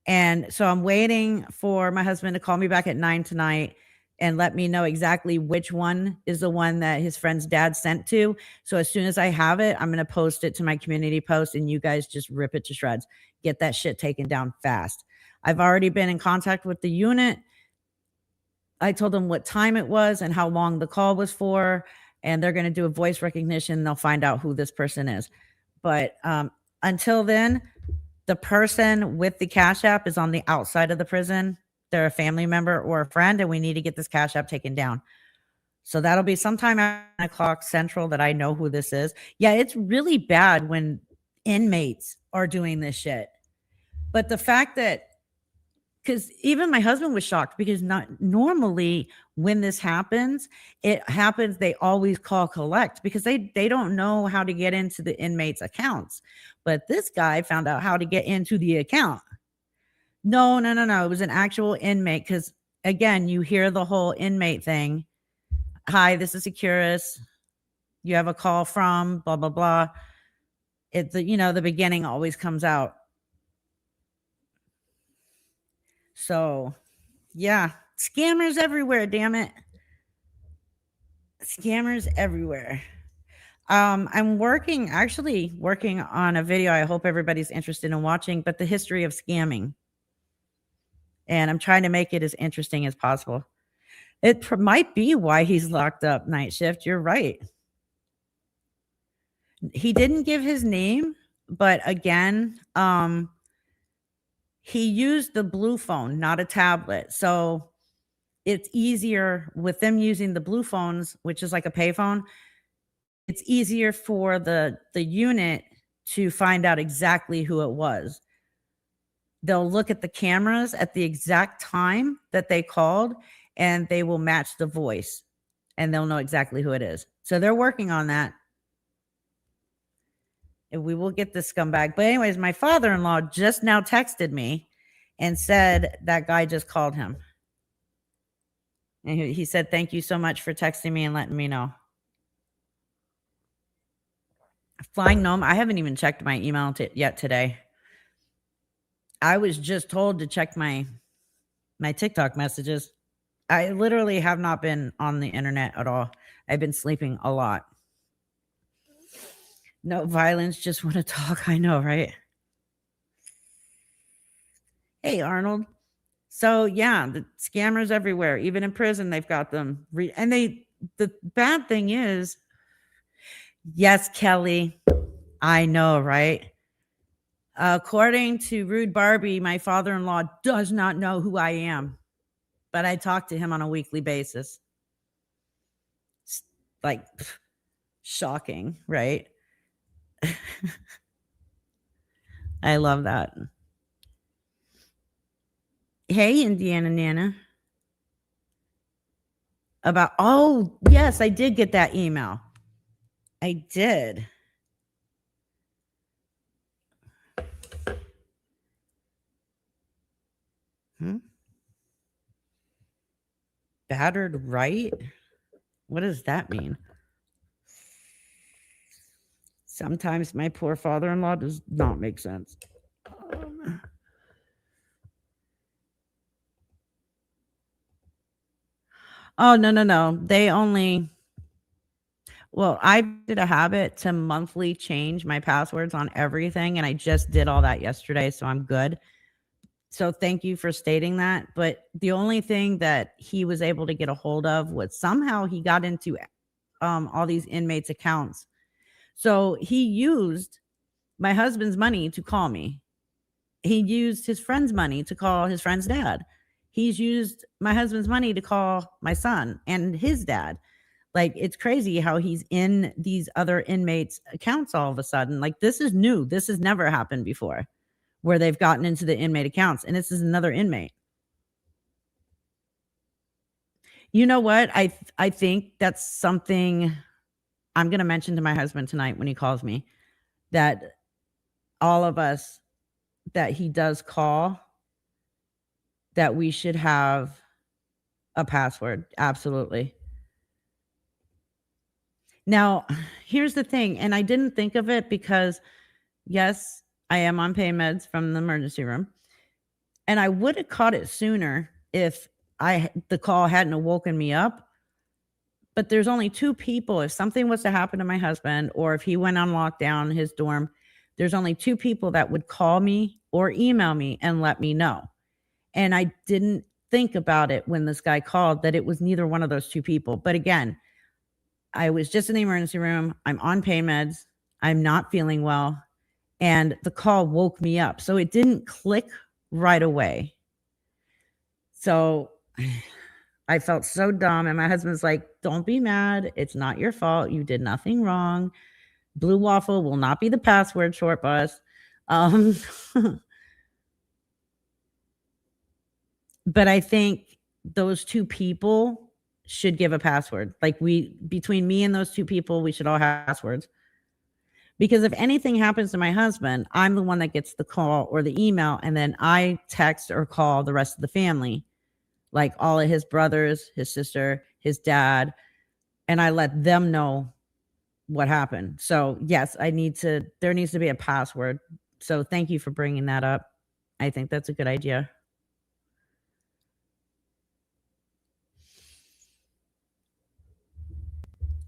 And so I'm waiting for my husband to call me back at 9 tonight and let me know exactly which one is the one that his friend's dad sent to. So as soon as I have it, I'm going to post it to my community post and you guys just rip it to shreds. Get that shit taken down fast. I've already been in contact with the unit. I told them what time it was and how long the call was for, and they're going to do a voice recognition. They'll find out who this person is. But until then, the person with the Cash App is on the outside of the prison. They're a family member or a friend, and we need to get this Cash App taken down. So that'll be sometime at 9 o'clock Central that I know who this is. Yeah, it's really bad when inmates are doing this shit. But the fact that, because even my husband was shocked, because not normally when this happens, they always call collect because they don't know how to get into the inmates' accounts. But this guy found out how to get into the account. No. It was an actual inmate because, again, you hear the whole inmate thing. Hi, this is Securus. You have a call from blah, blah, blah. It's, the beginning always comes out. So, yeah, scammers everywhere, damn it. Scammers everywhere. I'm actually working on a video I hope everybody's interested in watching, but the history of scamming. And I'm trying to make it as interesting as possible. It might be why he's locked up night shift. You're right. He didn't give his name, but again, he used the blue phone, not a tablet. So it's easier with them using the blue phones, which is like a payphone. It's easier for the unit to find out exactly who it was. They'll look at the cameras at the exact time that they called, and they will match the voice, and they'll know exactly who it is. So they're working on that. And we will get this scumbag. But anyways, my father-in-law just now texted me and said that guy just called him. And he said, thank you so much for texting me and letting me know. Flying Gnome, I haven't even checked my email yet today. I was just told to check my TikTok messages. I literally have not been on the internet at all. I've been sleeping a lot. No violence, just want to talk. I know, right? Hey, Arnold. So, yeah, the scammers everywhere. Even in prison, they've got them. And the bad thing is, yes, Kelly, I know, right? According to Rude Barbie, my father-in-law does not know who I am, but I talk to him on a weekly basis. It's like, shocking, right? I love that. Hey, Indiana Nana. Oh, yes, I did get that email. I did. Battered right? What does that mean? Sometimes my poor father-in-law does not make sense. Oh, no. They only... Well, I did a habit to monthly change my passwords on everything, and I just did all that yesterday, so I'm good. So thank you for stating that. But the only thing that he was able to get a hold of was somehow he got into all these inmates' accounts. So he used my husband's money to call me. He used his friend's money to call his friend's dad. He's used my husband's money to call my son and his dad. Like, it's crazy how he's in these other inmates' accounts all of a sudden. Like, this is new. This has never happened before where they've gotten into the inmate accounts, and this is another inmate. You know what? I think that's something I'm going to mention to my husband tonight when he calls me, that all of us that he does call, that we should have a password. Absolutely. Now, here's the thing, and I didn't think of it because, yes, I am on pain meds from the emergency room, and I would have caught it sooner if the call hadn't awoken me up. But there's only two people. If something was to happen to my husband, or if he went on lockdown, his dorm, there's only two people that would call me or email me and let me know. And I didn't think about it when this guy called that it was neither one of those two people. But again, I was just in the emergency room. I'm on pain meds. I'm not feeling well. And the call woke me up. So it didn't click right away. So I felt so dumb. And my husband's like, don't be mad. It's not your fault. You did nothing wrong. Blue Waffle will not be the password, Short Bus. But I think those two people should give a password. Like, between me and those two people, we should all have passwords. Because if anything happens to my husband, I'm the one that gets the call or the email, and then I text or call the rest of the family, like all of his brothers, his sister, his dad, and I let them know what happened. So yes, there needs to be a password. So thank you for bringing that up. I think that's a good idea.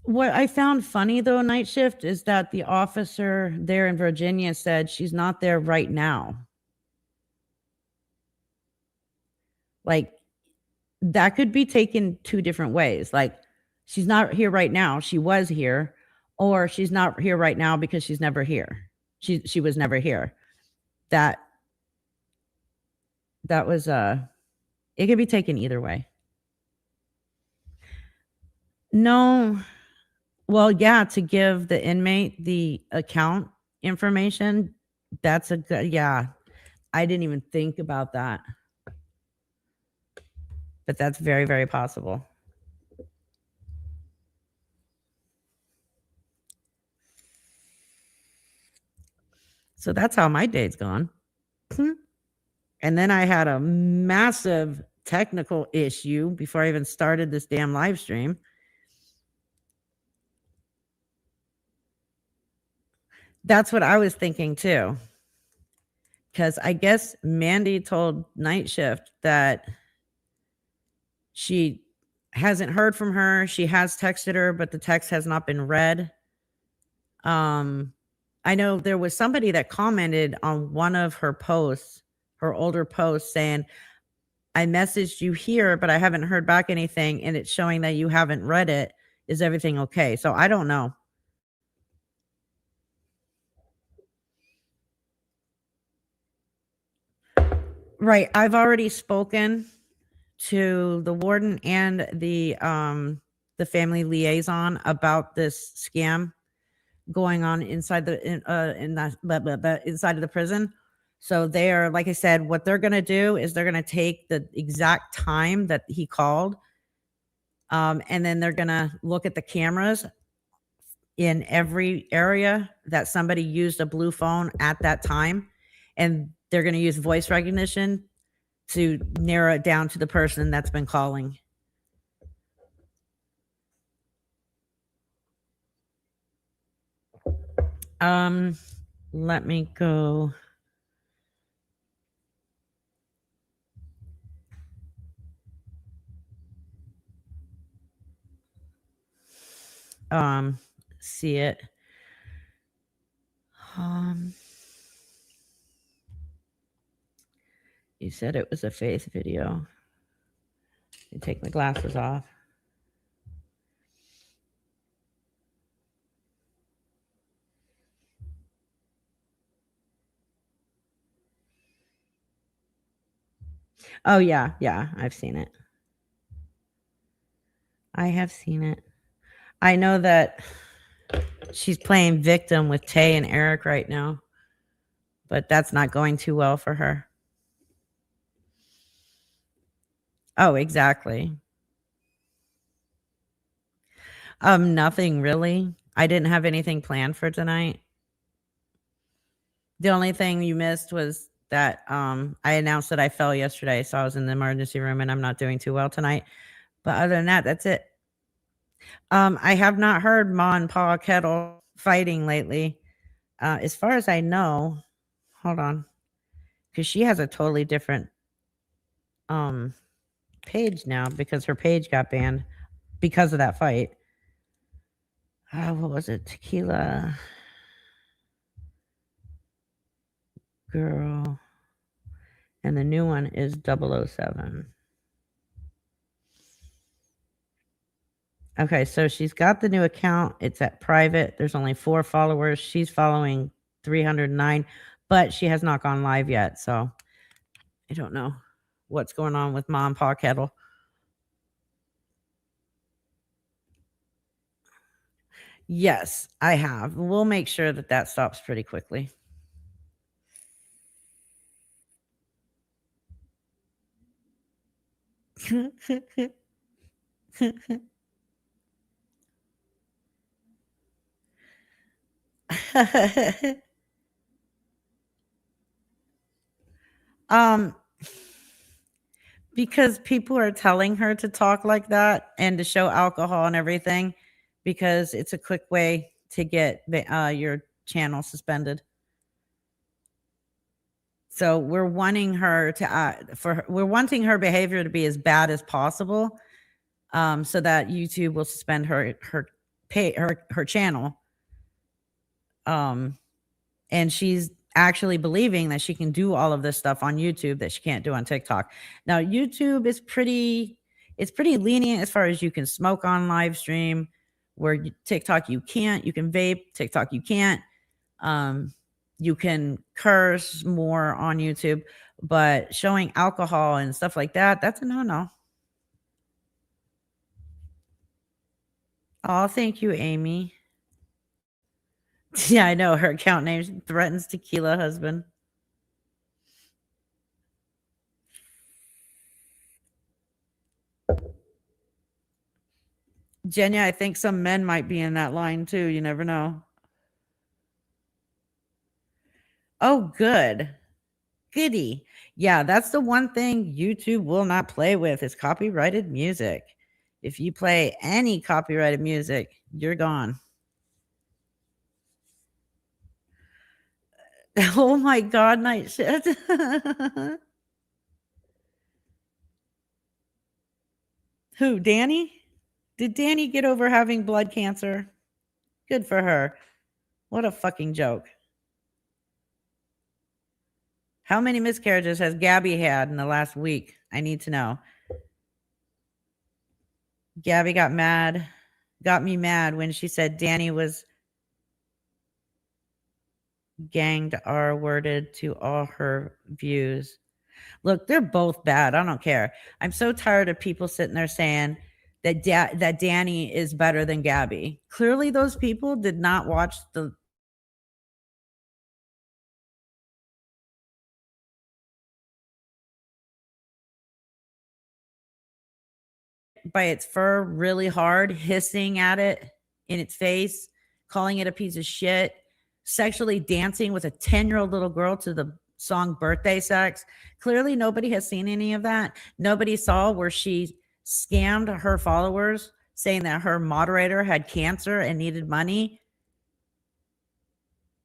What I found funny, though, night shift, is that the officer there in Virginia said she's not there right now. Like, that could be taken two different ways. Like, she's not here right now. She was here, or she's not here right now because she's never here. She was never here. That was it could be taken either way. No. Well, yeah, to give the inmate the account information, that's a good, yeah. I didn't even think about that. But that's very, very possible. So that's how my day's gone. And then I had a massive technical issue before I even started this damn live stream. That's what I was thinking too. Because I guess Mandy told Night Shift that she hasn't heard from her. She has texted her, but the text has not been read. I know there was somebody that commented on one of her posts, her older posts, saying, I messaged you here, but I haven't heard back anything, and it's showing that you haven't read it. Is everything okay? So I don't know. Right. I've already spoken to the warden and the family liaison about this scam going on inside inside of the prison. So they are, like I said, what they're going to do is they're going to take the exact time that he called, and then they're going to look at the cameras in every area that somebody used a blue phone at that time, and they're going to use voice recognition to narrow it down to the person that's been calling. Let me go. see it. You said it was a Faith video. You take my glasses off. Oh, yeah. Yeah. I've seen it. I have seen it. I know that she's playing victim with Tay and Eric right now, but that's not going too well for her. Oh, exactly. Nothing really. I didn't have anything planned for tonight. The only thing you missed was that I announced that I fell yesterday, so I was in the emergency room and I'm not doing too well tonight. But other than that, that's it. I have not heard Ma and Pa Kettle fighting lately. As far as I know, hold on, because she has a totally different page now because her page got banned because of that fight. What was it? Tequila Girl. And the new one is 007. Okay, so she's got the new account. It's at private. There's only 4 followers. She's following 309, but she has not gone live yet. So I don't know what's going on with Ma and Pa Kettle. Yes, I have. We'll make sure that that stops pretty quickly. Because people are telling her to talk like that and to show alcohol and everything because it's a quick way to get your channel suspended. So we're wanting her to we're wanting her behavior to be as bad as possible, so that YouTube will suspend her channel. And she's actually believing that she can do all of this stuff on YouTube that she can't do on TikTok. Now, YouTube is pretty lenient as far as you can smoke on live stream, where TikTok you can't. You can vape, TikTok you can't. You can curse more on YouTube, but showing alcohol and stuff like that, that's a no-no. Oh, thank you, Amy. Yeah, I know. Her account name threatens tequila husband. Jenya, I think some men might be in that line too. You never know. Oh, good. Goody. Yeah, that's the one thing YouTube will not play with is copyrighted music. If you play any copyrighted music, you're gone. Oh my God, night shift. Who, Danny? Did Danny get over having blood cancer? Good for her. What a fucking joke. How many miscarriages has Gabby had in the last week? I need to know. Gabby got me mad when she said Danny was ganged R-worded to all her views. Look, they're both bad. I don't care. I'm so tired of people sitting there saying that that Danny is better than Gabby. Clearly, those people did not watch the by its fur really hard, hissing at it in its face, calling it a piece of shit, sexually dancing with a 10-year-old little girl to the song Birthday Sex. Clearly, nobody has seen any of that. Nobody saw where she scammed her followers, saying that her moderator had cancer and needed money.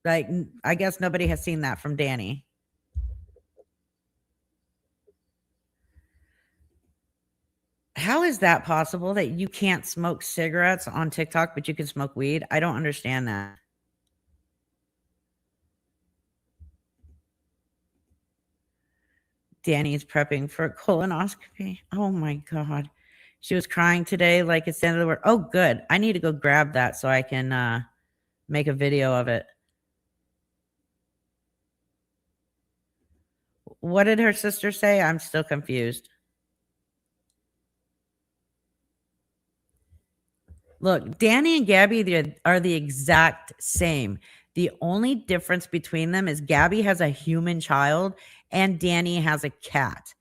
Like, I guess nobody has seen that from Danny. How is that possible that you can't smoke cigarettes on TikTok, but you can smoke weed? I don't understand that. Danny's prepping for a colonoscopy. Oh my God. She was crying today like it's the end of the world. Oh, good. I need to go grab that so I can make a video of it. What did her sister say? I'm still confused. Look, Danny and Gabby are the exact same. The only difference between them is Gabby has a human child and Danny has a cat.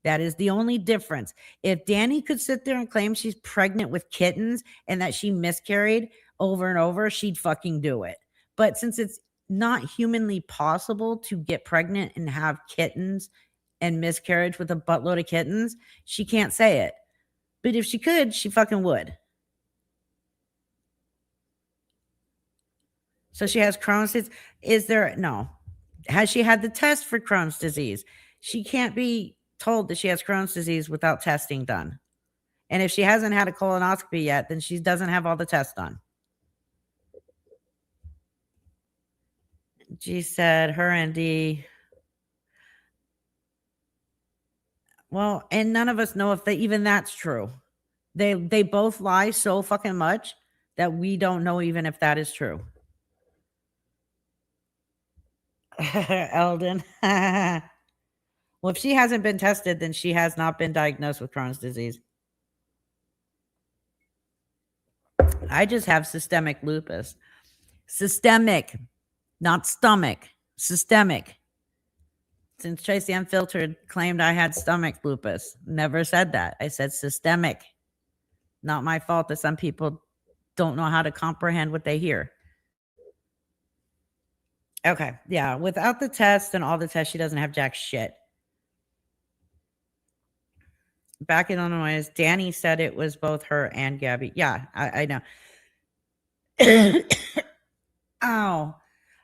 That is the only difference. If Danny could sit there and claim she's pregnant with kittens and that she miscarried over and over, she'd fucking do it. But since it's not humanly possible to get pregnant and have kittens and miscarriage with a buttload of kittens, she can't say it. But if she could, she fucking would. So she has Crohn's disease. Is there, no. Has she had the test for Crohn's disease? She can't be told that she has Crohn's disease without testing done. And if she hasn't had a colonoscopy yet, then she doesn't have all the tests done. She said her and D. Well, and none of us know if even that's true. They both lie so fucking much that we don't know even if that is true. Eldon. Well, if she hasn't been tested, then she has not been diagnosed with Crohn's disease. I just have systemic lupus. Systemic, not stomach. Systemic. Since Tracy Unfiltered claimed I had stomach lupus. Never said that. I said systemic. Not my fault that some people don't know how to comprehend what they hear. Okay, yeah. Without the test and all the tests, she doesn't have jack shit. Back in Illinois, Danny said it was both her and Gabby. Yeah, I know. Ow.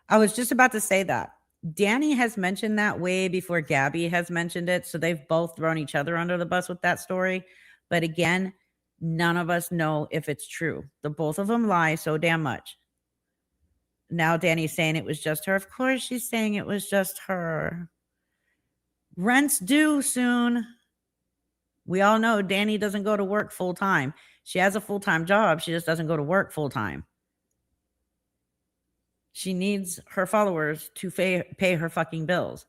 I was just about to say that. Danny has mentioned that way before Gabby has mentioned it. So they've both thrown each other under the bus with that story. But again, none of us know if it's true. The both of them lie so damn much. Now Danny's saying it was just her. Of course she's saying it was just her. Rent's due soon. We all know Danny doesn't go to work full time. She has a full-time job. She just doesn't go to work full time. She needs her followers to pay her fucking bills.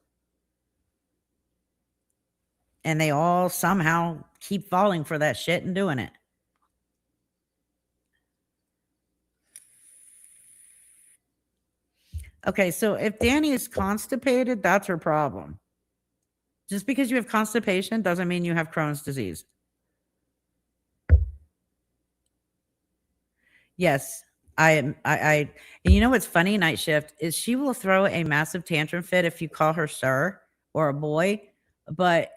And they all somehow keep falling for that shit and doing it. Okay, so if Danny is constipated, that's her problem. Just because you have constipation doesn't mean you have Crohn's disease. Yes, and you know what's funny, Night Shift, is she will throw a massive tantrum fit if you call her sir or a boy, but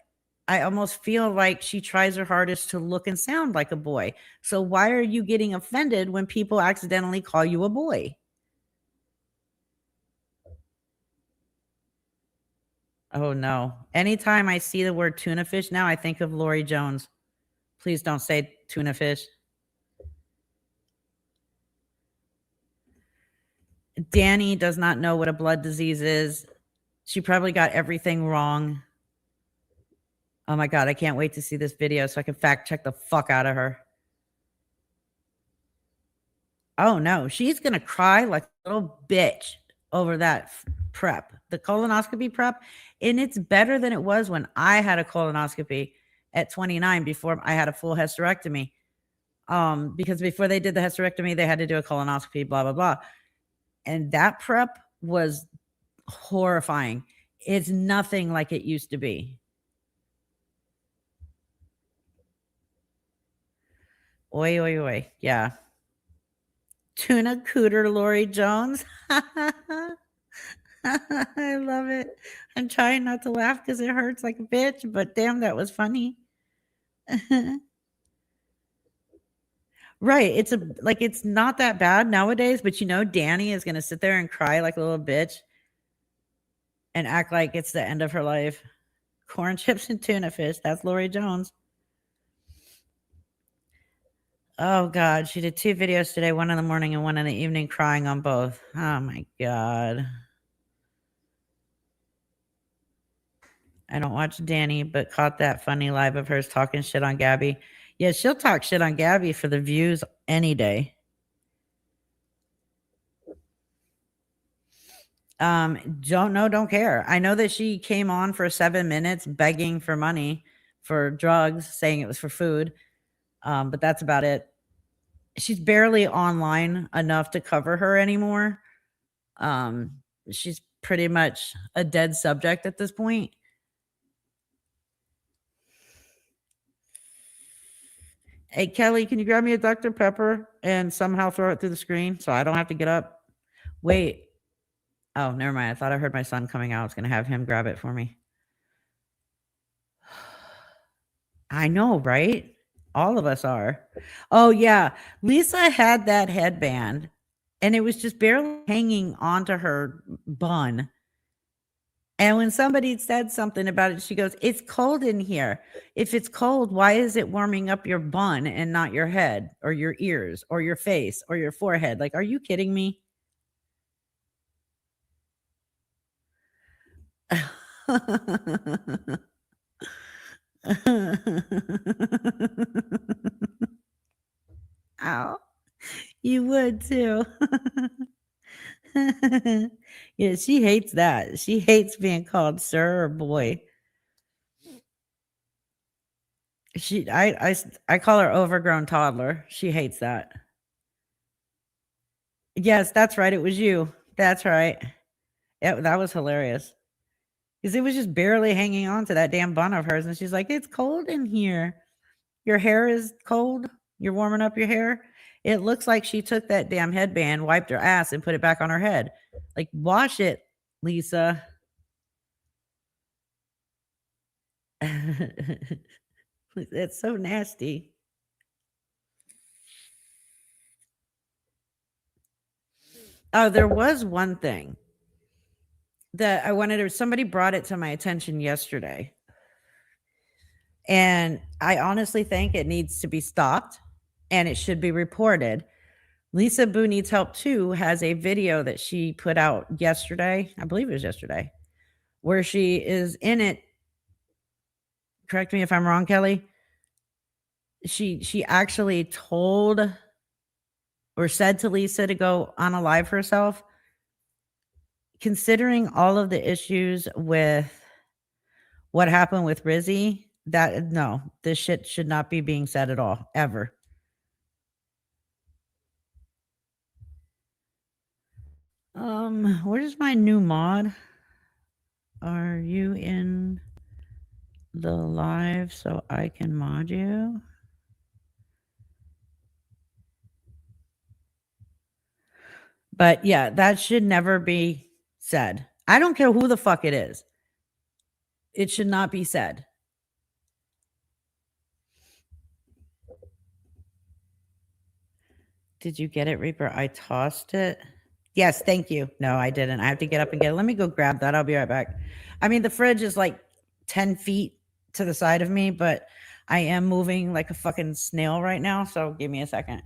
I almost feel like she tries her hardest to look and sound like a boy. So why are you getting offended when people accidentally call you a boy? Oh no. Anytime I see the word tuna fish now, I think of Lori Jones. Please don't say tuna fish. Danny does not know what a blood disease is. She probably got everything wrong. Oh my God, I can't wait to see this video so I can fact check the fuck out of her. Oh no, she's going to cry like a little bitch over that prep, the colonoscopy prep. And it's better than it was when I had a colonoscopy at 29 before I had a full hysterectomy. Because before they did the hysterectomy, they had to do a colonoscopy, blah, blah, blah. And that prep was horrifying. It's nothing like it used to be. Oi, oi, oi. Yeah. Tuna cooter Lori Jones. I love it. I'm trying not to laugh because it hurts like a bitch, but damn, that was funny. Right. It's not that bad nowadays, but you know, Danny is going to sit there and cry like a little bitch and act like it's the end of her life. Corn chips and tuna fish. That's Lori Jones. Oh God, she did 2 videos today, one in the morning and one in the evening, crying on both. Oh my God. I don't watch Danny, but caught that funny live of hers talking shit on Gabby. Yeah, she'll talk shit on Gabby for the views any day. Don't care. I know that she came on for 7 minutes begging for money for drugs, saying it was for food. But that's about it. She's barely online enough to cover her anymore. She's pretty much a dead subject at this point. Hey, Kelly, can you grab me a Dr. Pepper and somehow throw it through the screen so I don't have to get up? Wait. Oh, never mind. I thought I heard my son coming out. I was going to have him grab it for me. I know, right? All of us are. Oh, yeah. Lisa had that headband and it was just barely hanging onto her bun. And when somebody said something about it, she goes, "It's cold in here. If it's cold, why is it warming up your bun and not your head or your ears or your face or your forehead? Like, are you kidding me?" Ow. You would too. Yeah, she hates that. She hates being called sir or boy. I call her overgrown toddler. She hates that. Yes, that's right. It was you. That's right. Yeah, that was hilarious. Because it was just barely hanging on to that damn bun of hers. And she's like, "It's cold in here. Your hair is cold. You're warming up your hair." It looks like she took that damn headband, wiped her ass, and put it back on her head. Like, wash it, Lisa. That's so nasty. Oh, there was one thing that I wanted to, somebody brought it to my attention yesterday. And I honestly think it needs to be stopped and it should be reported. Lisa Boo Needs Help Too has a video that she put out yesterday. I believe it was yesterday, where she is in it. Correct me if I'm wrong, Kelly. She actually told or said to Lisa to go on a live herself. Considering all of the issues with what happened with Rizzy, that no, this shit should not be being said at all, ever. Where's my new mod? Are you in the live so I can mod you? But yeah, that should never be said. I don't care who the fuck it is. It should not be said. Did you get it, Reaper? I tossed it. Yes, thank you. No, I didn't. I have to get up and get it. Let me go grab that. I'll be right back. I mean, the fridge is like 10 feet to the side of me, but I am moving like a fucking snail right now. So give me a second.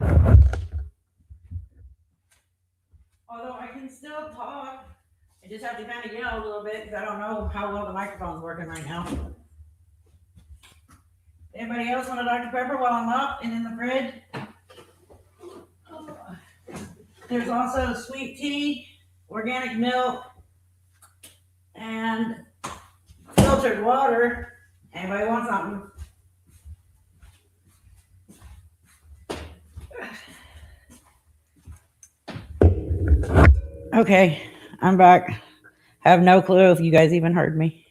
Although I can still talk. I just have to kind of yell a little bit because I don't know how well the microphone's working right now. Anybody else want a Dr. Pepper while I'm up and in the fridge? There's also sweet tea, organic milk, and filtered water. Anybody want something? Okay, I'm back. I have no clue if you guys even heard me.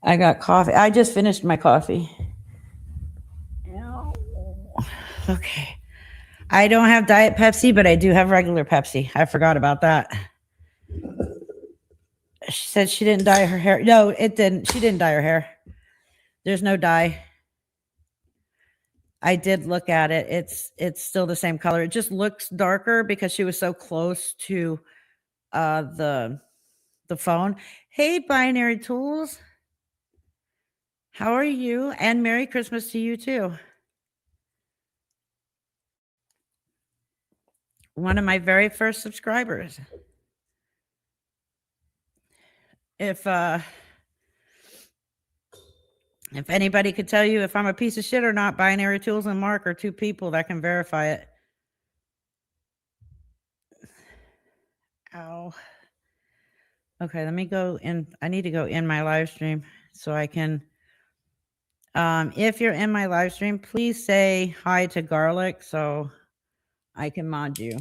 I got coffee. I just finished my coffee. Okay. I don't have Diet Pepsi, but I do have regular Pepsi. I forgot about that. She said she didn't dye her hair. No, it didn't. She didn't dye her hair. There's no dye. I did look at it. It's still the same color. It just looks darker because she was so close to the phone. Hey, Binary Tools. How are you? And Merry Christmas to you too. One of my very first subscribers. If anybody could tell you if I'm a piece of shit or not, Binary Tools and Mark are two people that can verify it. Ow. Okay, let me go in. I need to go in my live stream so I can. If you're in my live stream, please say hi to Garlic so I can mod you.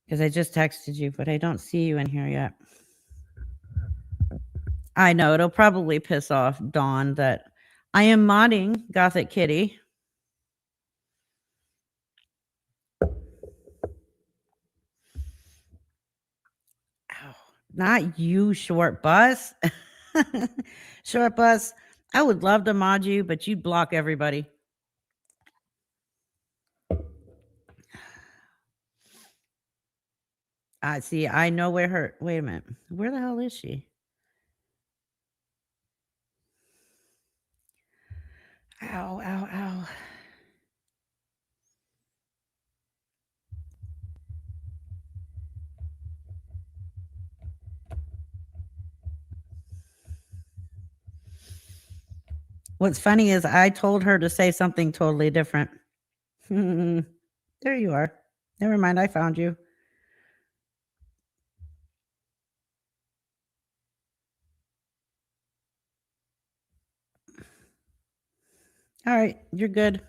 Because I just texted you, but I don't see you in here yet. I know it'll probably piss off Dawn that I am modding Gothic Kitty. Ow, not you, Short Bus. Short Bus, I would love to mod you, but you'd block everybody. See, I know where her. Wait a minute. Where the hell is she? Ow, ow, ow. What's funny is I told her to say something totally different. There you are. Never mind, I found you. All right, you're good.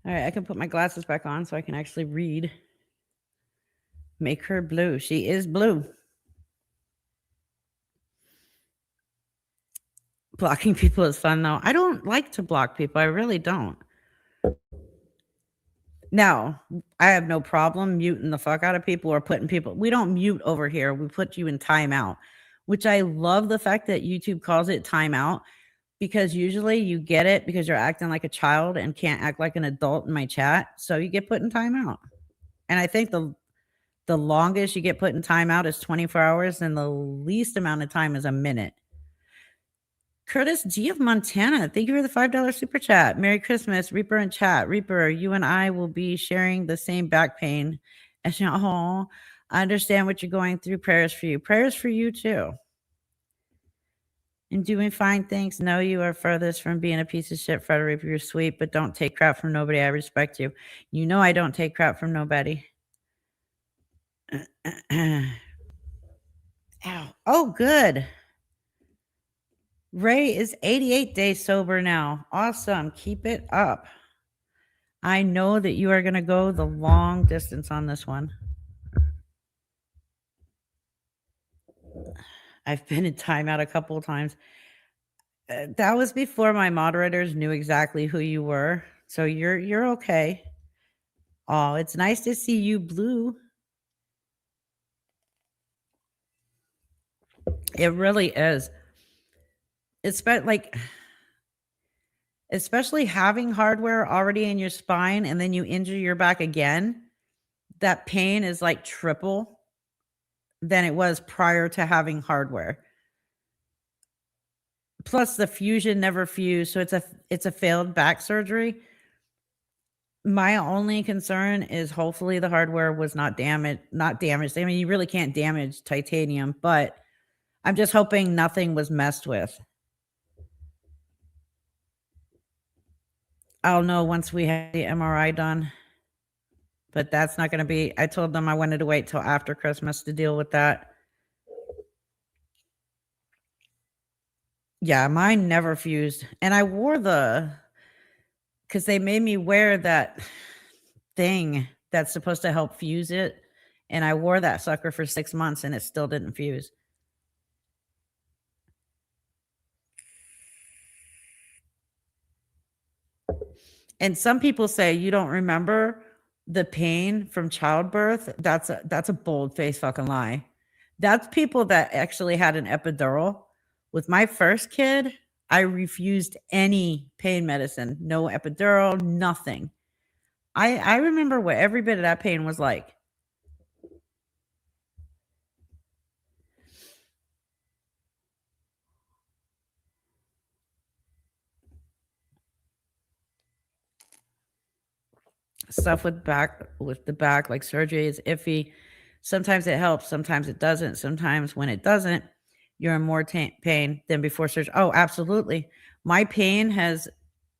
All right, I can put my glasses back on so I can actually read. Make her blue. She is blue. Blocking people is fun, though. I don't like to block people. I really don't. Now, I have no problem muting the fuck out of people or putting people. We don't mute over here. We put you in timeout, which I love the fact that YouTube calls it timeout because usually you get it because you're acting like a child and can't act like an adult in my chat. So you get put in timeout. And I think the longest you get put in timeout is 24 hours and the least amount of time is a minute. Curtis G of Montana, thank you for the $5 super chat. Merry Christmas, Reaper in chat. Reaper, you and I will be sharing the same back pain. Oh, I understand what you're going through. Prayers for you. Prayers for you too. And doing fine, thanks. No, you are furthest from being a piece of shit, Frederick. You're sweet, but don't take crap from nobody. I respect you. You know I don't take crap from nobody. Ow. Oh, good. Ray is 88 days sober now. Awesome. Keep it up. I know that you are going to go the long distance on this one. I've been in timeout a couple of times. That was before my moderators knew exactly who you were. So you're okay. Oh, it's nice to see you blue. It really is. It's like, especially having hardware already in your spine and then you injure your back again, that pain is like triple than it was prior to having hardware. Plus the fusion never fused, so it's a failed back surgery. My only concern is hopefully the hardware was not damaged. I mean, you really can't damage titanium, but I'm just hoping nothing was messed with. I'll know once we have the MRI done. But that's not going to be, I told them I wanted to wait till after Christmas to deal with that. Yeah, mine never fused. And I wore because they made me wear that thing that's supposed to help fuse it. And I wore that sucker for 6 months and it still didn't fuse. And some people say you don't remember the pain from childbirth. That's a bold-faced fucking lie. That's people that actually had an epidural. With my first kid, I refused any pain medicine, no epidural, nothing. I remember what every bit of that pain was like. stuff with the back, like surgery is iffy. Sometimes it helps, sometimes it doesn't. Sometimes when it doesn't, you're in more pain than before surgery. Oh, absolutely. My pain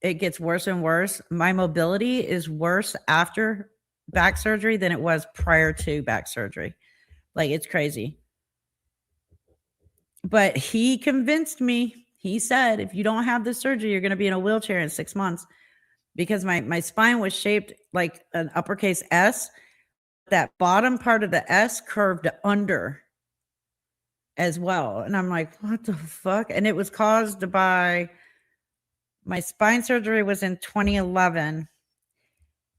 it gets worse and worse. My mobility is worse after back surgery than it was prior to back surgery. Like, it's crazy. But he convinced me. He said, if you don't have this surgery, you're going to be in a wheelchair in 6 months, because my spine was shaped like an uppercase S. That bottom part of the S curved under as well. And I'm like, what the fuck? And it was caused by my spine surgery was in 2011.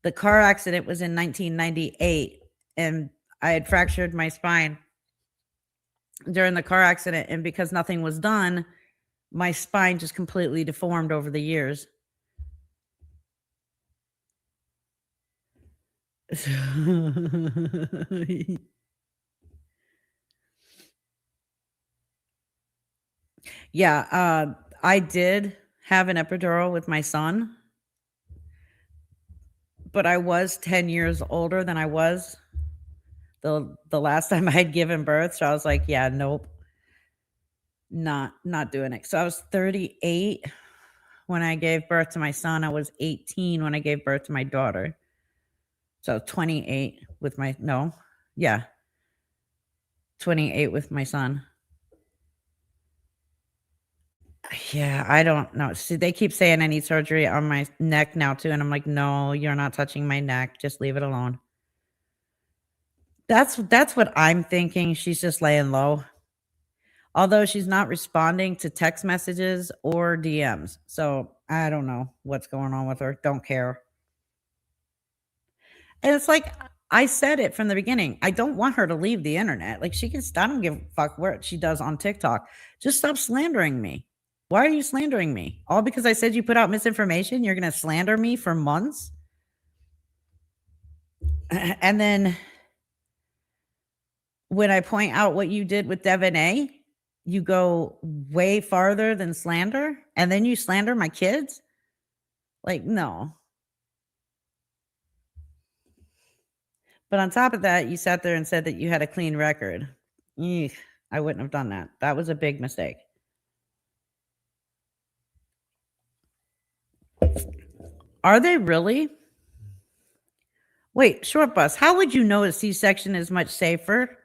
The car accident was in 1998. And I had fractured my spine during the car accident. And because nothing was done, my spine just completely deformed over the years. Yeah, I did have an epidural with my son, but I was 10 years older than I was the last time I had given birth. So I was like, yeah, nope, not doing it. So I was 38 when I gave birth to my son. I was 18 when I gave birth to my daughter. So 28 with 28 with my son. Yeah, I don't know. See, they keep saying I need surgery on my neck now too, and I'm like, no, you're not touching my neck. Just leave it alone. That's what I'm thinking. She's just laying low. Although she's not responding to text messages or DMs. So I don't know what's going on with her. Don't care. And it's like, I said it from the beginning. I don't want her to leave the internet. Like, she can, I don't give a fuck what she does on TikTok. Just stop slandering me. Why are you slandering me? All because I said you put out misinformation? You're going to slander me for months? And then when I point out what you did with Devin A, you go way farther than slander, and then you slander my kids? Like, no. But on top of that, you sat there and said that you had a clean record. Eek, I wouldn't have done that. That was a big mistake. Are they really? Wait, Short Bus, how would you know a C-section is much safer?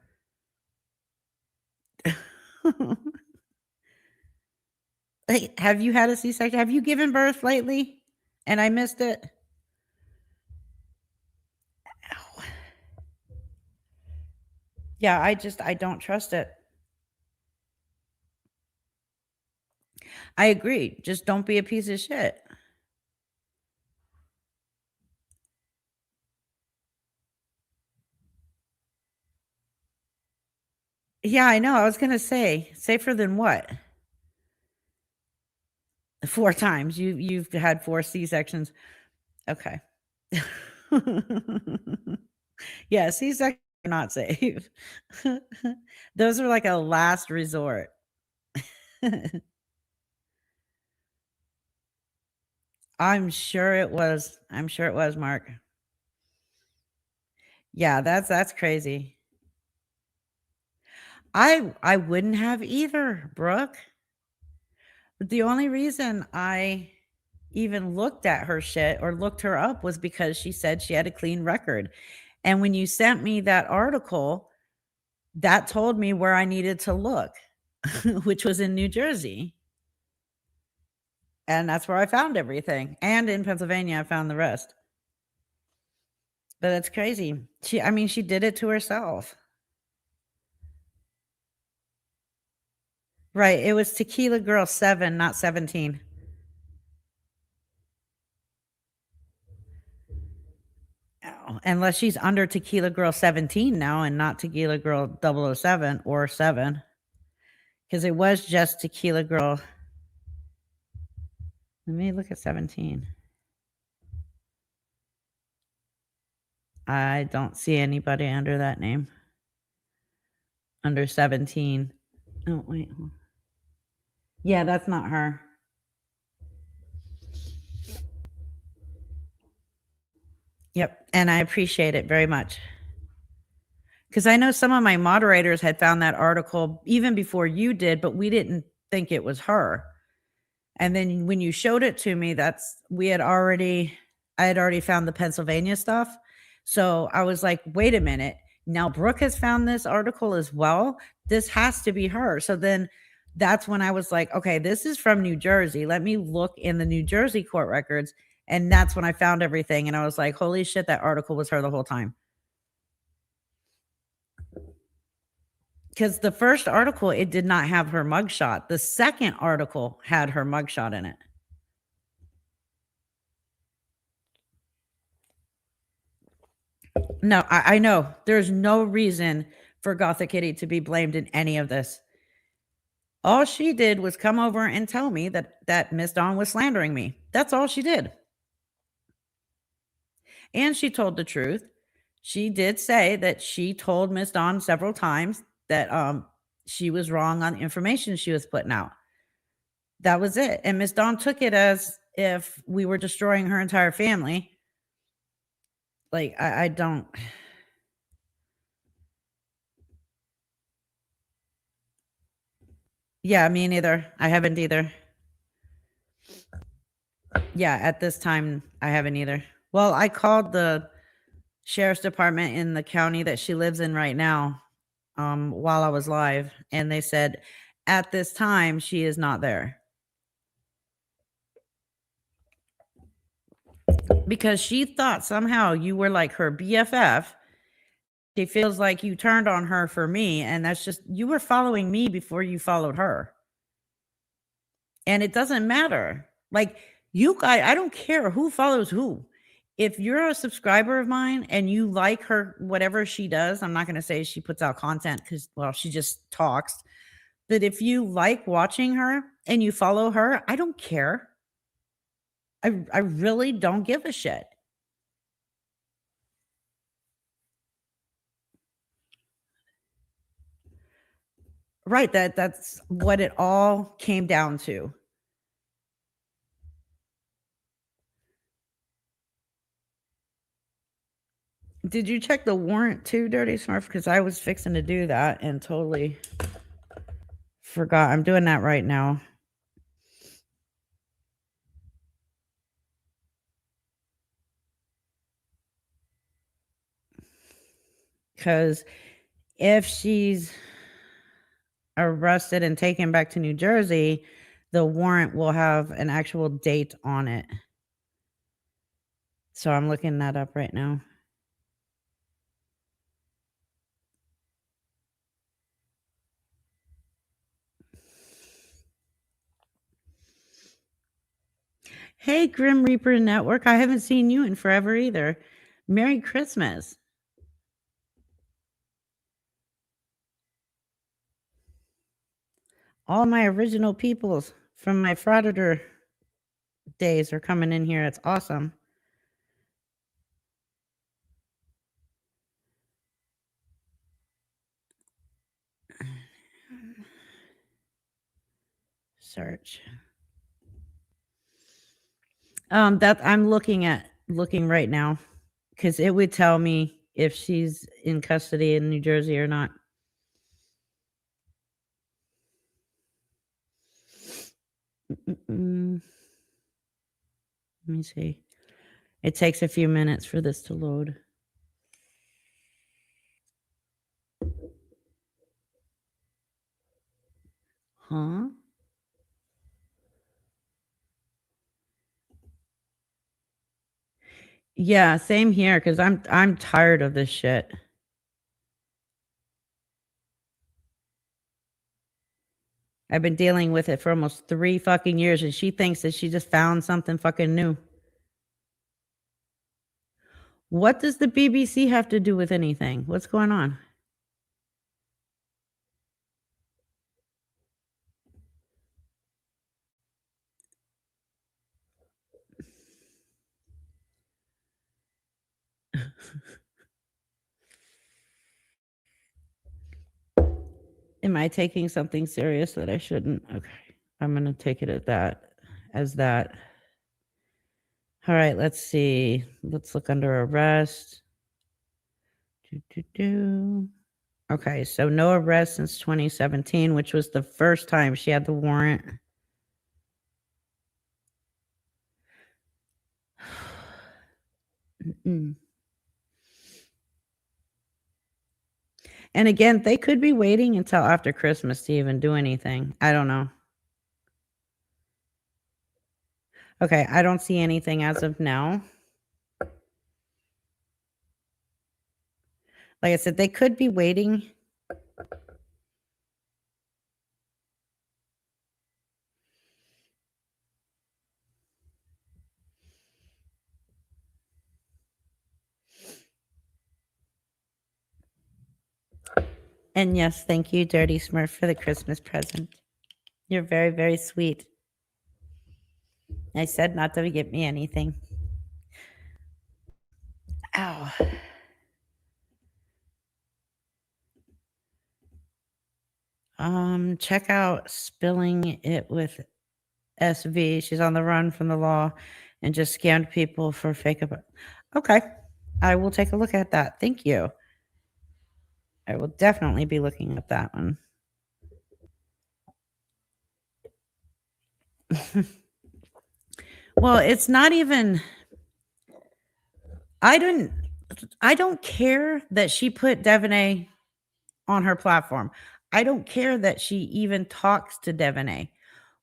Hey, have you had a C-section? Have you given birth lately and I missed it? Ow. Yeah, I don't trust it. I agree. Just don't be a piece of shit. Yeah, I know. I was going to say, safer than what? 4 times. You've had 4 C-sections. Okay. Yeah, C-sections are not safe. Those are like a last resort. I'm sure it was. Mark. Yeah, that's crazy. I wouldn't have either, Brooke. But the only reason I even looked at her shit or looked her up was because she said she had a clean record. And when you sent me that article, that told me where I needed to look, which was in New Jersey. And that's where I found everything. And in Pennsylvania, I found the rest. But that's crazy. She did it to herself. Right. It was Tequila Girl 7, not 17. Oh, unless she's under Tequila Girl 17 now and not Tequila Girl 007 or 7. Because it was just Tequila Girl. Let me look at 17. I don't see anybody under that name. Under 17. Oh, wait. Yeah, that's not her. Yep. And I appreciate it very much. Because I know some of my moderators had found that article even before you did, but we didn't think it was her. And then when you showed it to me, I had already found the Pennsylvania stuff. So I was like, wait a minute. Now Brooke has found this article as well. This has to be her. So then that's when I was like, okay, this is from New Jersey. Let me look in the New Jersey court records. And that's when I found everything. And I was like, holy shit, that article was her the whole time. Because the first article, it did not have her mugshot. The second article had her mugshot in it. No, I know. There's no reason for Gothic Kitty to be blamed in any of this. All she did was come over and tell me that Miss Dawn was slandering me. That's all she did. And she told the truth. She did say that she told Miss Dawn several times that she was wrong on the information she was putting out. That was it. And Miss Dawn took it as if we were destroying her entire family. Like, I don't. Yeah, me neither. I haven't either. Yeah, at this time, I haven't either. Well, I called the sheriff's department in the county that she lives in right now while I was live, and they said at this time she is not there. Because she thought somehow you were like her BFF. She feels like you turned on her for me, and that's just, you were following me before you followed her. And it doesn't matter. Like, you guys, I don't care who follows who. If you're a subscriber of mine and you like her, whatever she does, I'm not going to say she puts out content because, well, she just talks. But if you like watching her and you follow her, I don't care. I really don't give a shit. Right. That's what it all came down to. Did you check the warrant too, Dirty Smurf? Because I was fixing to do that and totally forgot. I'm doing that right now. Because if she's arrested and taken back to New Jersey, the warrant will have an actual date on it. So I'm looking that up right now. Hey, Grim Reaper Network. I haven't seen you in forever either. Merry Christmas. All my original peoples from my Frauditor days are coming in here. It's awesome. Search. That I'm looking right now because it would tell me if she's in custody in New Jersey or not. Let me see. It takes a few minutes for this to load. Huh? Yeah, same here because I'm tired of this shit. I've been dealing with it for almost 3 fucking years, and she thinks that she just found something fucking new. What does the BBC have to do with anything? What's going on? Am I taking something serious that I shouldn't? Okay. I'm going to take it as that. All right, let's see. Let's look under arrest. Okay, so no arrest since 2017, which was the first time she had the warrant. Mm-mm. And again, they could be waiting until after Christmas to even do anything. I don't know. Okay, I don't see anything as of now. Like I said, they could be waiting. And yes, thank you, Dirty Smurf, for the Christmas present. You're very, very sweet. I said not to get me anything. Ow. Check out Spilling It with SV. She's on the run from the law and just scammed people for fake. Okay. I will take a look at that. Thank you. I will definitely be looking at that one. Well, it's not even. I don't care that she put Devonay on her platform. I don't care that she even talks to Devonay.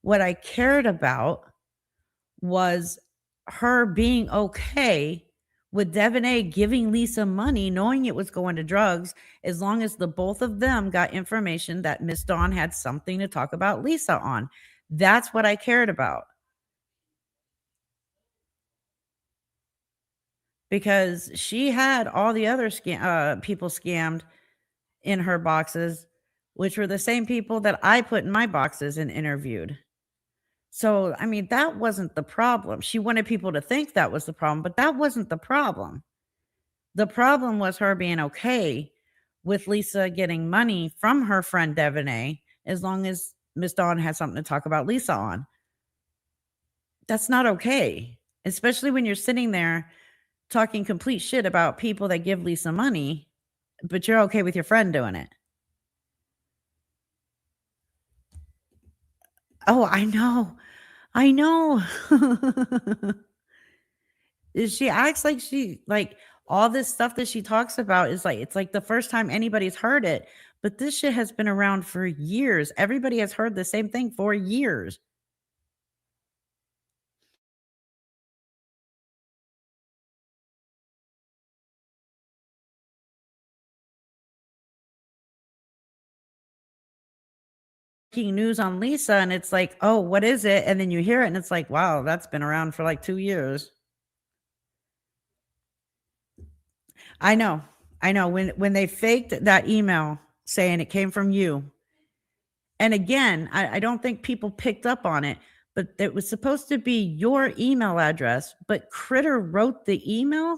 What I cared about was her being okay with Devonay giving Lisa money, knowing it was going to drugs, as long as the both of them got information that Miss Dawn had something to talk about Lisa on. That's what I cared about. Because she had all the other people scammed in her boxes, which were the same people that I put in my boxes and interviewed. So, I mean, that wasn't the problem. She wanted people to think that was the problem, but that wasn't the problem. The problem was her being okay with Lisa getting money from her friend Devonay, as long as Miss Dawn had something to talk about Lisa on. That's not okay, especially when you're sitting there talking complete shit about people that give Lisa money, but you're okay with your friend doing it. Oh, I know. I know. She acts like she like all this stuff that she talks about is like it's like the first time anybody's heard it, but this shit has been around for years. Everybody has heard the same thing for years. News on Lisa, and it's like, oh, what is it? And then you hear it, and it's like, wow, that's been around for like 2 years. I know. When they faked that email saying it came from you, and again, I don't think people picked up on it, but it was supposed to be your email address, but Critter wrote the email.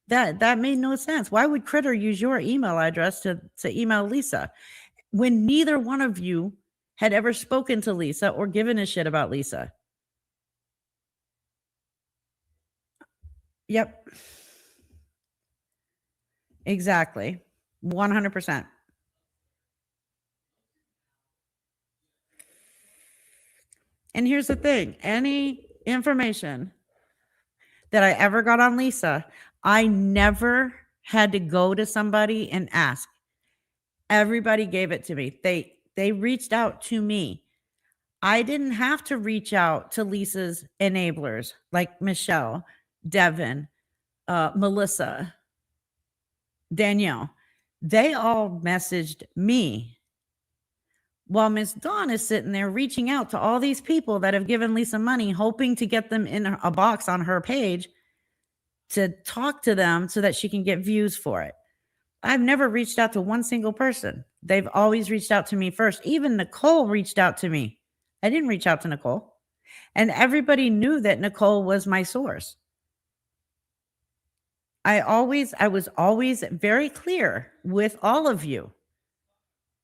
That made no sense. Why would Critter use your email address to email Lisa when neither one of you had ever spoken to Lisa or given a shit about Lisa? Yep. Exactly. 100%. And here's the thing, any information that I ever got on Lisa, I never had to go to somebody and ask. Everybody gave it to me. They reached out to me. I didn't have to reach out to Lisa's enablers like Michelle, Devin, Melissa, Danielle. They all messaged me. While Miss Dawn is sitting there reaching out to all these people that have given Lisa money, hoping to get them in a box on her page to talk to them so that she can get views for it. I've never reached out to one single person. They've always reached out to me first. Even Nicole reached out to me. I didn't reach out to Nicole. And everybody knew that Nicole was my source. I was always very clear with all of you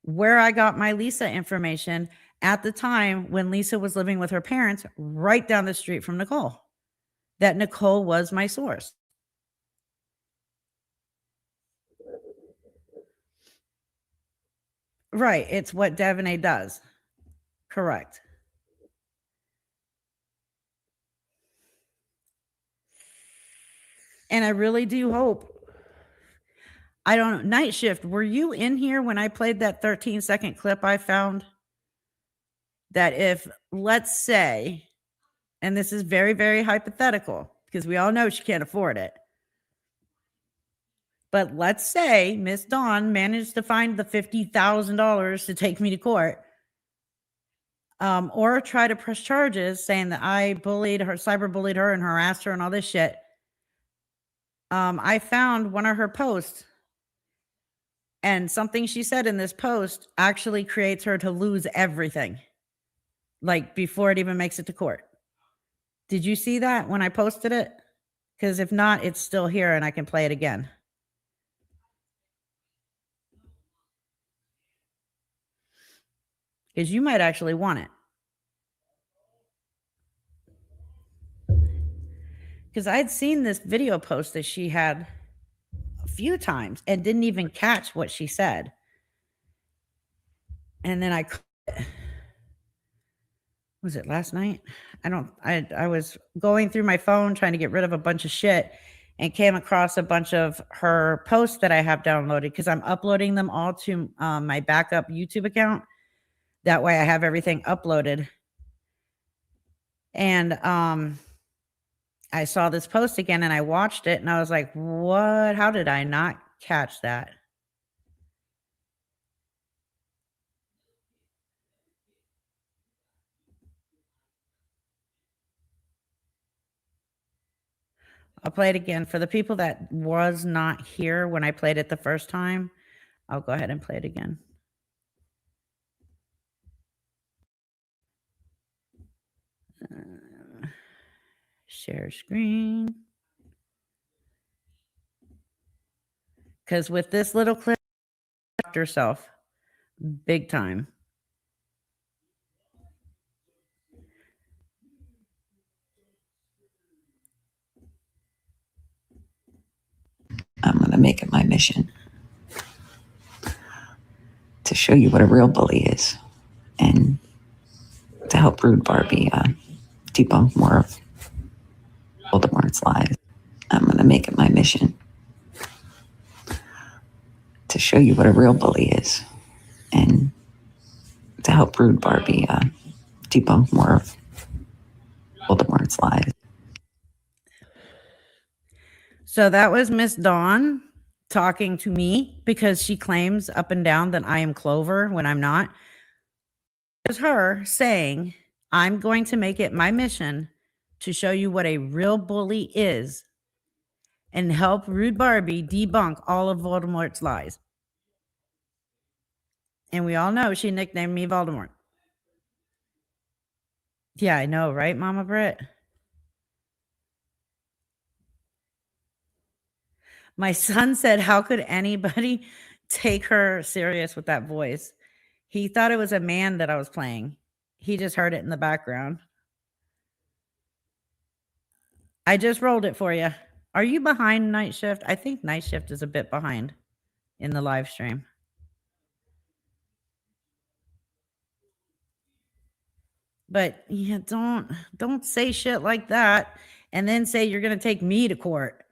where I got my Lisa information at the time when Lisa was living with her parents right down the street from Nicole. that Nicole was my source. Right. It's what Devonay does. Correct. And I really do hope. I don't know. Night Shift, were you in here when I played that 13-second clip I found? That if, let's say, and this is very, very hypothetical because we all know she can't afford it. But let's say Miss Dawn managed to find the $50,000 to take me to court, or try to press charges saying that I bullied her, cyber bullied her and harassed her and all this shit. I found one of her posts, and something she said in this post actually creates her to lose everything, like before it even makes it to court. Did you see that when I posted it? Because if not, it's still here and I can play it again. Because you might actually want it. Because I'd seen this video post that she had a few times and didn't even catch what she said. And then was it last night? I was going through my phone trying to get rid of a bunch of shit and came across a bunch of her posts that I have downloaded because I'm uploading them all to my backup YouTube account. That way I have everything uploaded. And I saw this post again and I watched it and I was like, what? How did I not catch that? I'll play it again. For the people that was not here when I played it the first time, I'll go ahead and play it again. Share screen. Because with this little clip, she fucked herself big time. I'm going to make it my mission to show you what a real bully is and to help Rude Barbie debunk more of Voldemort's lies. I'm going to make it my mission to show you what a real bully is and to help Rude Barbie debunk more of Voldemort's lies. So that was Miss Dawn talking to me because she claims up and down that I am Clover when I'm not. It was her saying, I'm going to make it my mission to show you what a real bully is and help Rude Barbie debunk all of Voldemort's lies. And we all know she nicknamed me Voldemort. Yeah, I know, right, Mama Britt? My son said, how could anybody take her serious with that voice? He thought it was a man that I was playing. He just heard it in the background. I just rolled it for you. Are you behind Night Shift? I think Night Shift is a bit behind in the live stream. But yeah, don't say shit like that and then say you're going to take me to court.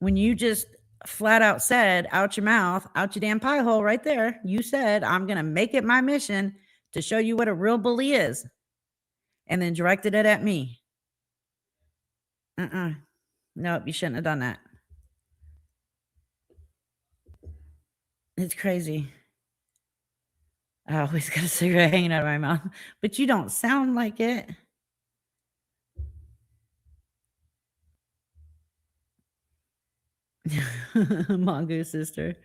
When you just flat out said out your mouth, out your damn pie hole right there, you said, I'm going to make it my mission to show you what a real bully is. And then directed it at me. Nope, you shouldn't have done that. It's crazy. I always got a cigarette hanging out of my mouth, but you don't sound like it. Mongoose sister.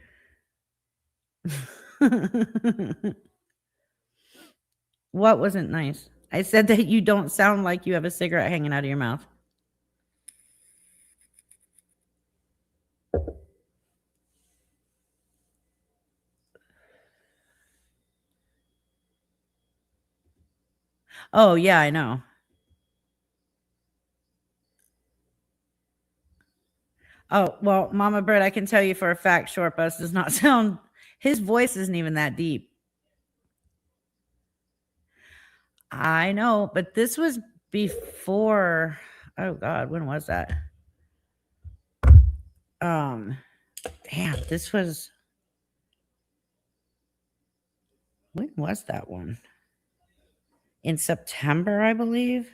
What wasn't nice? I said that you don't sound like you have a cigarette hanging out of your mouth. Oh, yeah, I know. Oh, well, Mama Bird, I can tell you for a fact, Short Bus does not sound, his voice isn't even that deep. I know, but this was before, oh God, when was that? Damn, this was, when was that one? In September, I believe.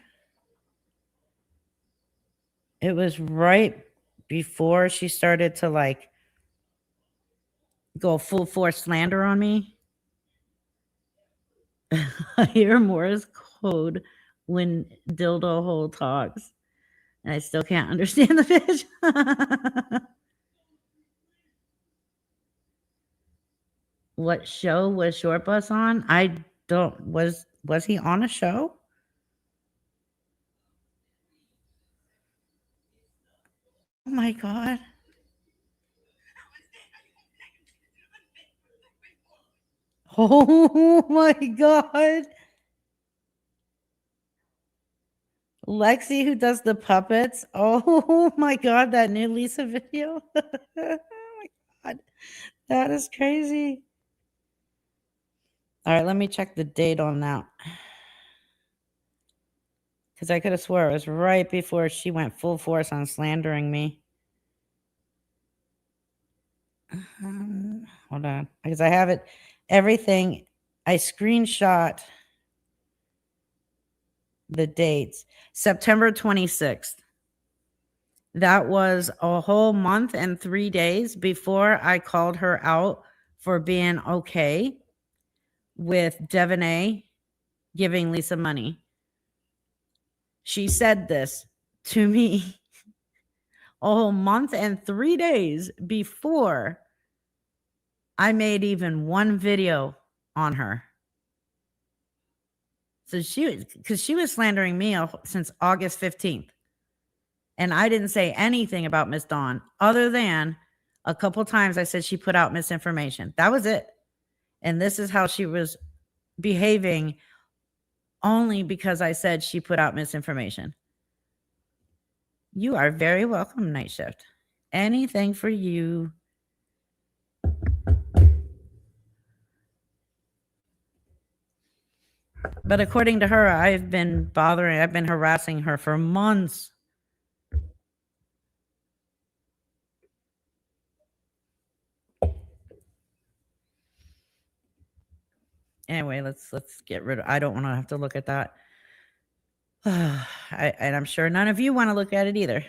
It was right before she started to like go full force slander on me. I hear Morse code when dildo hole talks. And I still can't understand the pitch. What show was Short Bus on? I don't, was he on a show? Oh my God. Oh my God. Lexi, who does the puppets. Oh my God, that new Lisa video. Oh my God. That is crazy. All right, let me check the date on that. Because I could have swore it was right before she went full force on slandering me. Hold on. Because I have it, everything. I screenshot the dates. September 26th. That was a whole month and 3 days before I called her out for being okay with Devonay giving Lisa money. She said this to me a whole month and 3 days before I made even one video on her. So because she was slandering me since August 15th. And I didn't say anything about Miss Dawn other than a couple times I said she put out misinformation. That was it. And this is how she was behaving only because I said she put out misinformation. You are very welcome, Night Shift. Anything for you. But according to her, I've been harassing her for months. Anyway, let's get rid of, I don't want to have to look at that. And I'm sure none of you want to look at it either.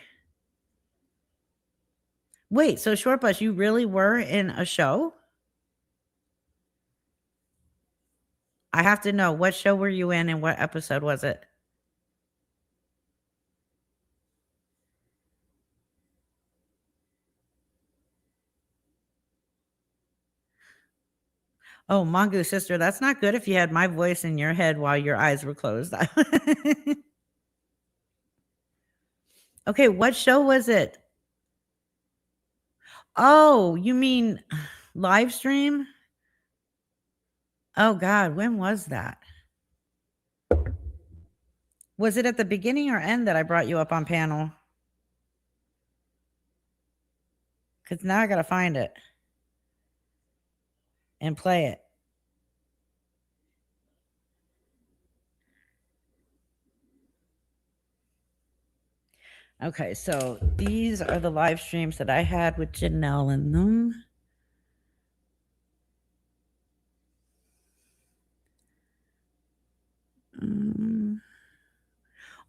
Wait, so Short Bus, you really were in a show? I have to know, what show were you in and what episode was it? Oh, Mongoose sister, that's not good if you had my voice in your head while your eyes were closed. Okay, what show was it? Oh, you mean live stream? Oh God, when was that? Was it at the beginning or end that I brought you up on panel? Because now I got to find it and play it. Okay, so these are the live streams that I had with Janelle in them.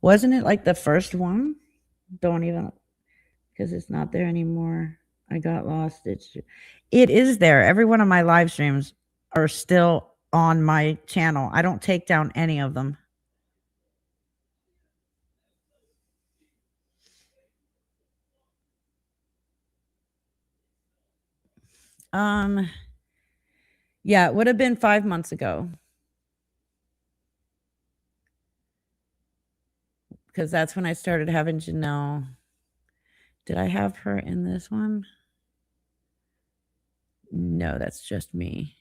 Wasn't it like the first one? Don't even, because it's not there anymore. I got lost. It is there. Every one of my live streams are still on my channel. I don't take down any of them. Yeah, it would have been 5 months ago. Because that's when I started having Janelle. Did I have her in this one? No, that's just me.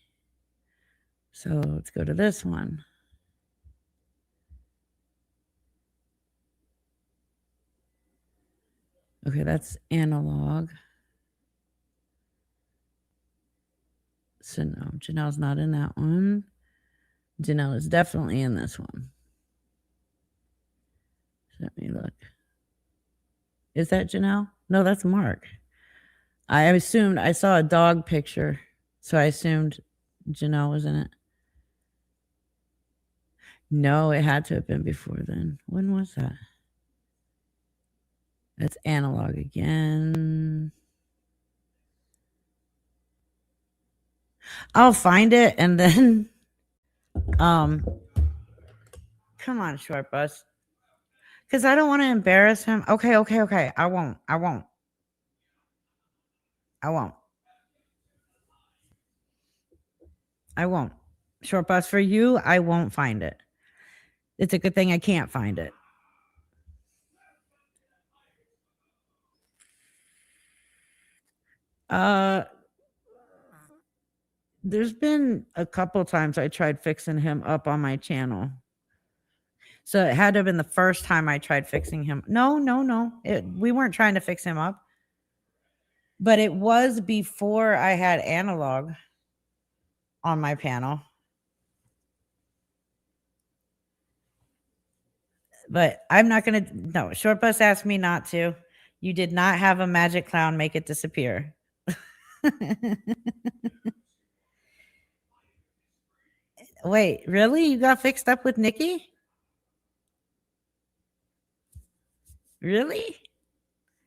So let's go to this one. Okay, that's analog. So no, Janelle's not in that one. Janelle is definitely in this one. Let me look. Is that Janelle? No, that's Mark. I assumed I saw a dog picture, so I assumed Janelle was in it. No, it had to have been before then. When was that? That's analog again. I'll find it and then come on, short bus. Because I don't want to embarrass him. Okay. I won't. Short bus for you, I won't find it. It's a good thing I can't find it. There's been a couple times I tried fixing him up on my channel. So it had to have been the first time I tried fixing him. No. We weren't trying to fix him up. But it was before I had analog on my panel. But I'm not going to. No, Short Bus asked me not to. You did not have a magic clown make it disappear. Wait, really? You got fixed up with Nikki? Really?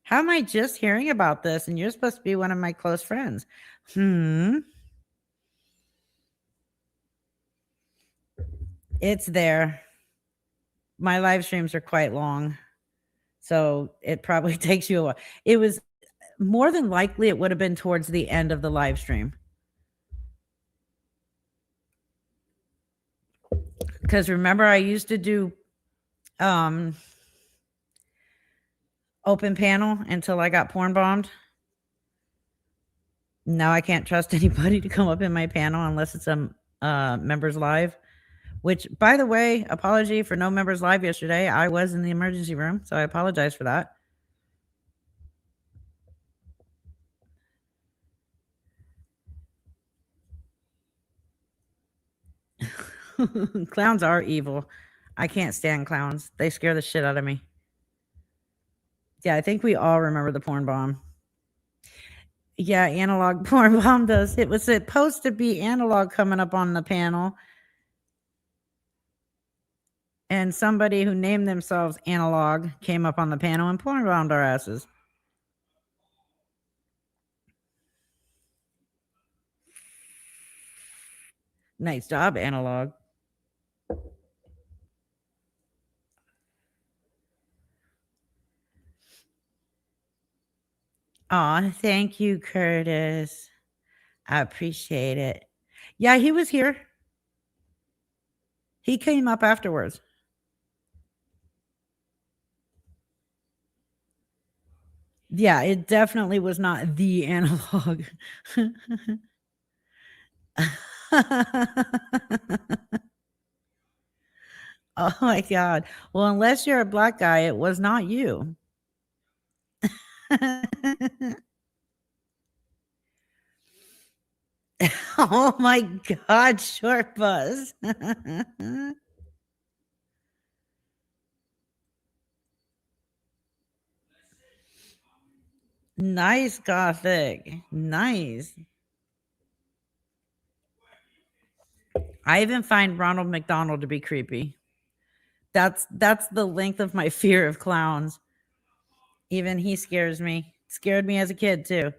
How am I just hearing about this? And you're supposed to be one of my close friends. It's there. My live streams are quite long, so it probably takes you a while. It was more than likely it would have been towards the end of the live stream. Because remember, I used to do open panel until I got porn bombed. Now I can't trust anybody to come up in my panel unless it's a members live. Which, by the way, apology for no members live yesterday. I was in the emergency room, so I apologize for that. Clowns are evil. I can't stand clowns. They scare the shit out of me. Yeah, I think we all remember the porn bomb. Yeah, analog porn bomb does. It was supposed to be analog coming up on the panel. And somebody who named themselves Analog came up on the panel and porn bombed our asses. Nice job, Analog. Aw, thank you, Curtis. I appreciate it. Yeah, he was here. He came up afterwards. Yeah, it definitely was not the Analog. Oh my God. Well, unless you're a black guy, it was not you. Oh my God, Short Buzz. Nice, Gothic. Nice. I even find Ronald McDonald to be creepy. That's the length of my fear of clowns. Even he scares me. Scared me as a kid too.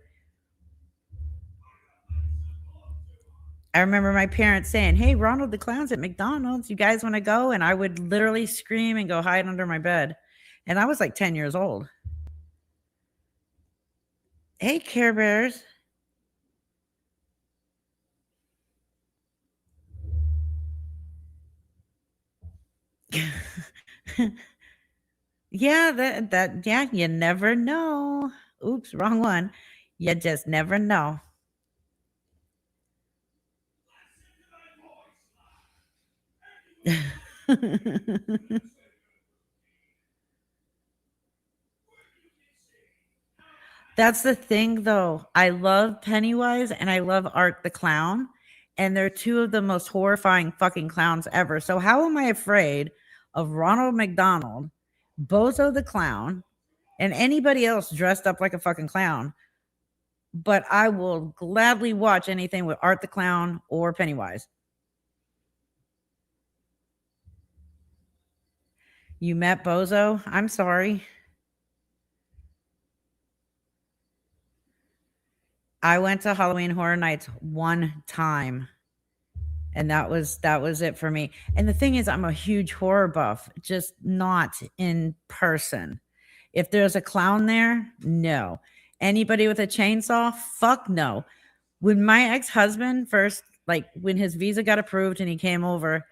I remember my parents saying, "Hey, Ronald the Clown's at McDonald's. You guys want to go?" And I would literally scream and go hide under my bed. And I was like 10 years old. Hey, Care Bears. Yeah, yeah, you never know. Oops, wrong one. You just never know. That's the thing, though. I love Pennywise and I love Art the Clown, and they're two of the most horrifying fucking clowns ever. So how am I afraid of Ronald McDonald, Bozo the Clown, and anybody else dressed up like a fucking clown? But I will gladly watch anything with Art the Clown or Pennywise. You met Bozo? I'm sorry. I went to Halloween Horror Nights one time, and that was it for me. And the thing is, I'm a huge horror buff, just not in person. If there's a clown there, no. Anybody with a chainsaw, fuck no. When my ex-husband first, like when his visa got approved and he came over,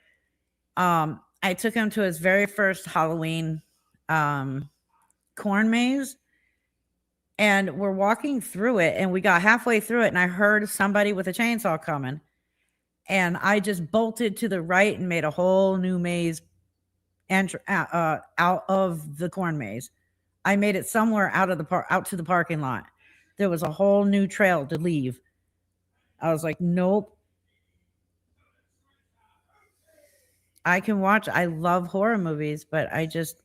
I took him to his very first Halloween corn maze. And we're walking through it, and we got halfway through it, and I heard somebody with a chainsaw coming. And I just bolted to the right and made a whole new maze out of the corn maze. I made it somewhere out to the parking lot. There was a whole new trail to leave. I was like, nope. I can watch. I love horror movies, but I just,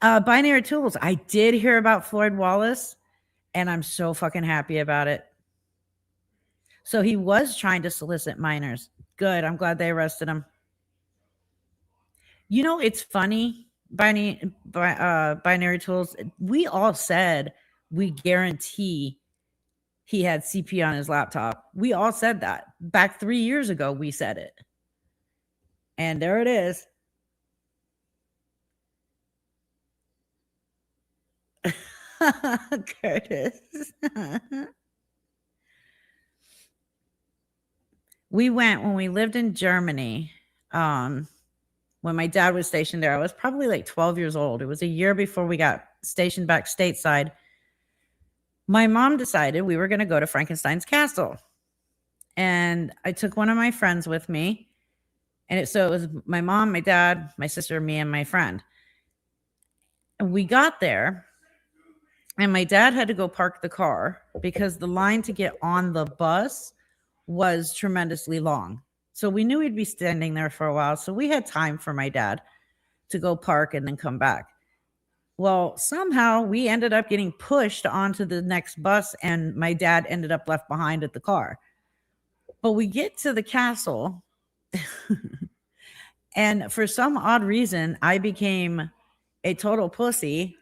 Binary Tools. I did hear about Floyd Wallace, and I'm so fucking happy about it. So he was trying to solicit minors. Good. I'm glad they arrested him. You know, it's funny, Binary Tools. We all said we guarantee he had CP on his laptop. We all said that. Back 3 years ago, we said it. And there it is. Curtis. We went when we lived in Germany. When my dad was stationed there, I was probably like 12 years old. It was a year before we got stationed back stateside. My mom decided we were going to go to Frankenstein's Castle. And I took one of my friends with me. And so it was my mom, my dad, my sister, me, and my friend. And we got there. And my dad had to go park the car because the line to get on the bus was tremendously long. So we knew we'd be standing there for a while. So we had time for my dad to go park and then come back. Well, somehow we ended up getting pushed onto the next bus, and my dad ended up left behind at the car. But we get to the castle, and for some odd reason, I became a total pussy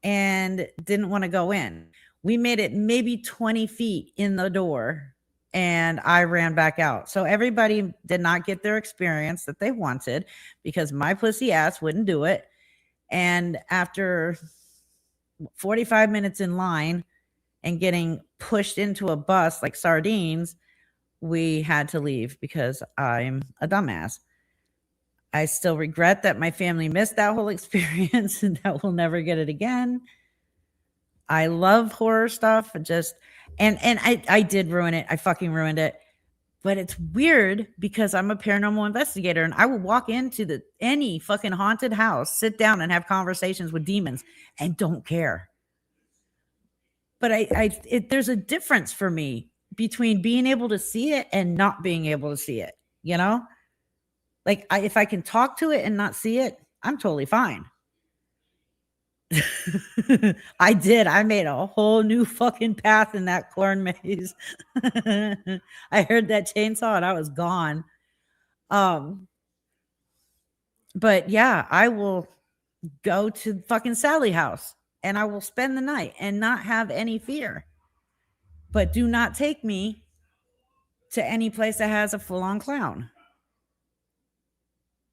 and didn't want to go in. We made it maybe 20 feet in the door, and I ran back out. So everybody did not get their experience that they wanted because my pussy ass wouldn't do it. And after 45 minutes in line and getting pushed into a bus like sardines, we had to leave because I'm a dumbass. I still regret that my family missed that whole experience and that we'll never get it again. I love horror stuff. And I did ruin it. I fucking ruined it. But it's weird because I'm a paranormal investigator, and I will walk into any fucking haunted house, sit down and have conversations with demons and don't care. But there's a difference for me between being able to see it and not being able to see it, you know? Like if I can talk to it and not see it, I'm totally fine. I did. I made a whole new fucking path in that corn maze. I heard that chainsaw and I was gone. But yeah, I will go to fucking Sally house and I will spend the night and not have any fear. But do not take me to any place that has a full-on clown,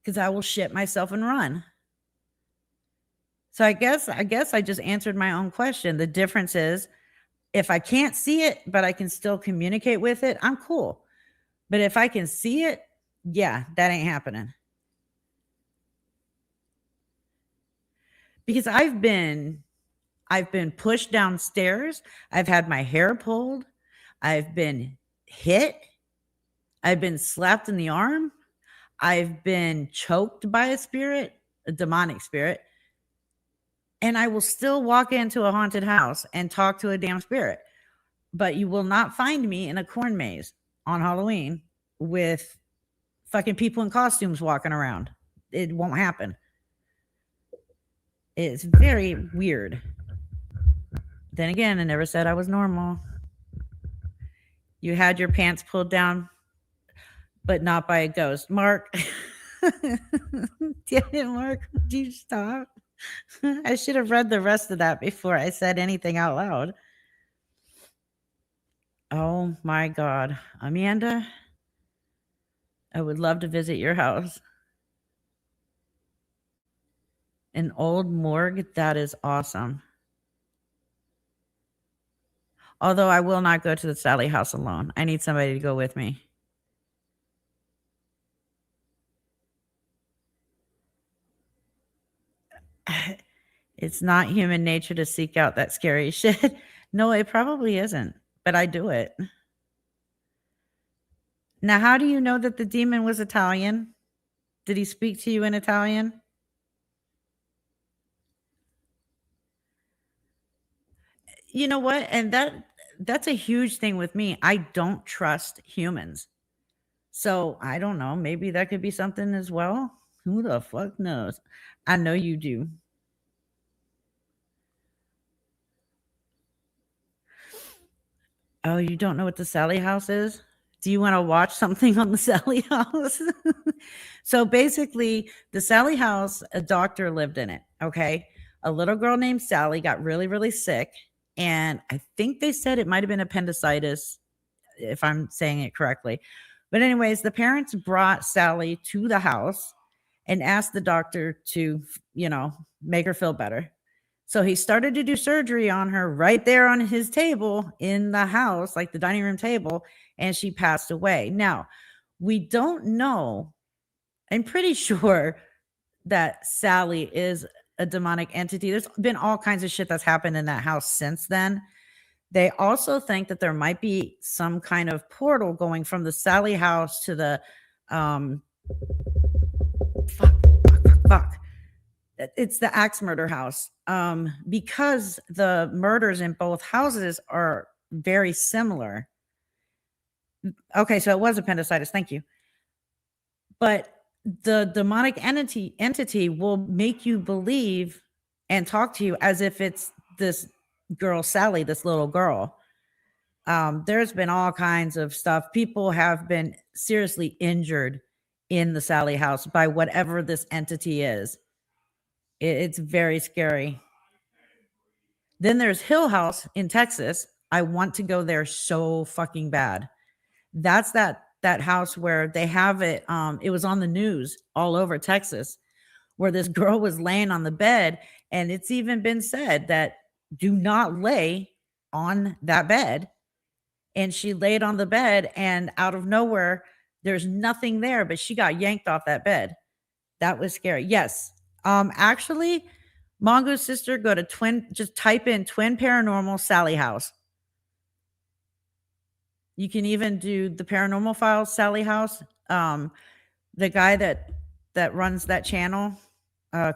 because I will shit myself and run. So I guess I just answered my own question. The difference is if I can't see it, but I can still communicate with it, I'm cool. But if I can see it, yeah, that ain't happening. Because I've been pushed downstairs. I've had my hair pulled. I've been hit. I've been slapped in the arm. I've been choked by a spirit, a demonic spirit. And I will still walk into a haunted house and talk to a damn spirit. But you will not find me in a corn maze on Halloween with fucking people in costumes walking around. It won't happen. It's very weird. Then again, I never said I was normal. You had your pants pulled down, but not by a ghost. Mark. Damn it, Mark. Would you stop? I should have read the rest of that before I said anything out loud. Oh my God. Amanda, I would love to visit your house. An old morgue? That is awesome. Although I will not go to the Sally house alone. I need somebody to go with me. It's not human nature to seek out that scary shit. No, it probably isn't, but I do it. Now, how do you know that the demon was Italian? Did he speak to you in Italian? You know what? And that's a huge thing with me. I don't trust humans. So I don't know. Maybe that could be something as well. Who the fuck knows? I know you do. Oh, you don't know what the Sally house is? Do you want to watch something on the Sally house? So basically, the Sally house, a doctor lived in it. Okay. A little girl named Sally got really, really sick. And I think they said it might have been appendicitis, if I'm saying it correctly. But, anyways, the parents brought Sally to the house and asked the doctor to, make her feel better. So he started to do surgery on her right there on his table in the house, like the dining room table, and she passed away. Now, we don't know. I'm pretty sure that Sally is a demonic entity. There's been all kinds of shit that's happened in that house since then. They also think that there might be some kind of portal going from the Sally house to the it's the axe murder house, because the murders in both houses are very similar. Okay, so it was appendicitis. Thank you. But the demonic entity will make you believe and talk to you as if it's this girl, Sally, this little girl. There's been all kinds of stuff. People have been seriously injured in the Sally house by whatever this entity is. It's very scary. Then there's Hill House in Texas. I want to go there so fucking bad. That's that house where they have it. It was on the news all over Texas, where this girl was laying on the bed, and it's even been said that do not lay on that bed. And she laid on the bed, and out of nowhere, there's nothing there, but she got yanked off that bed. That was scary. Yes. Actually, Mongo's sister, go to just type in Twin Paranormal Sally House. You can even do the Paranormal Files Sally House. The guy that runs that channel,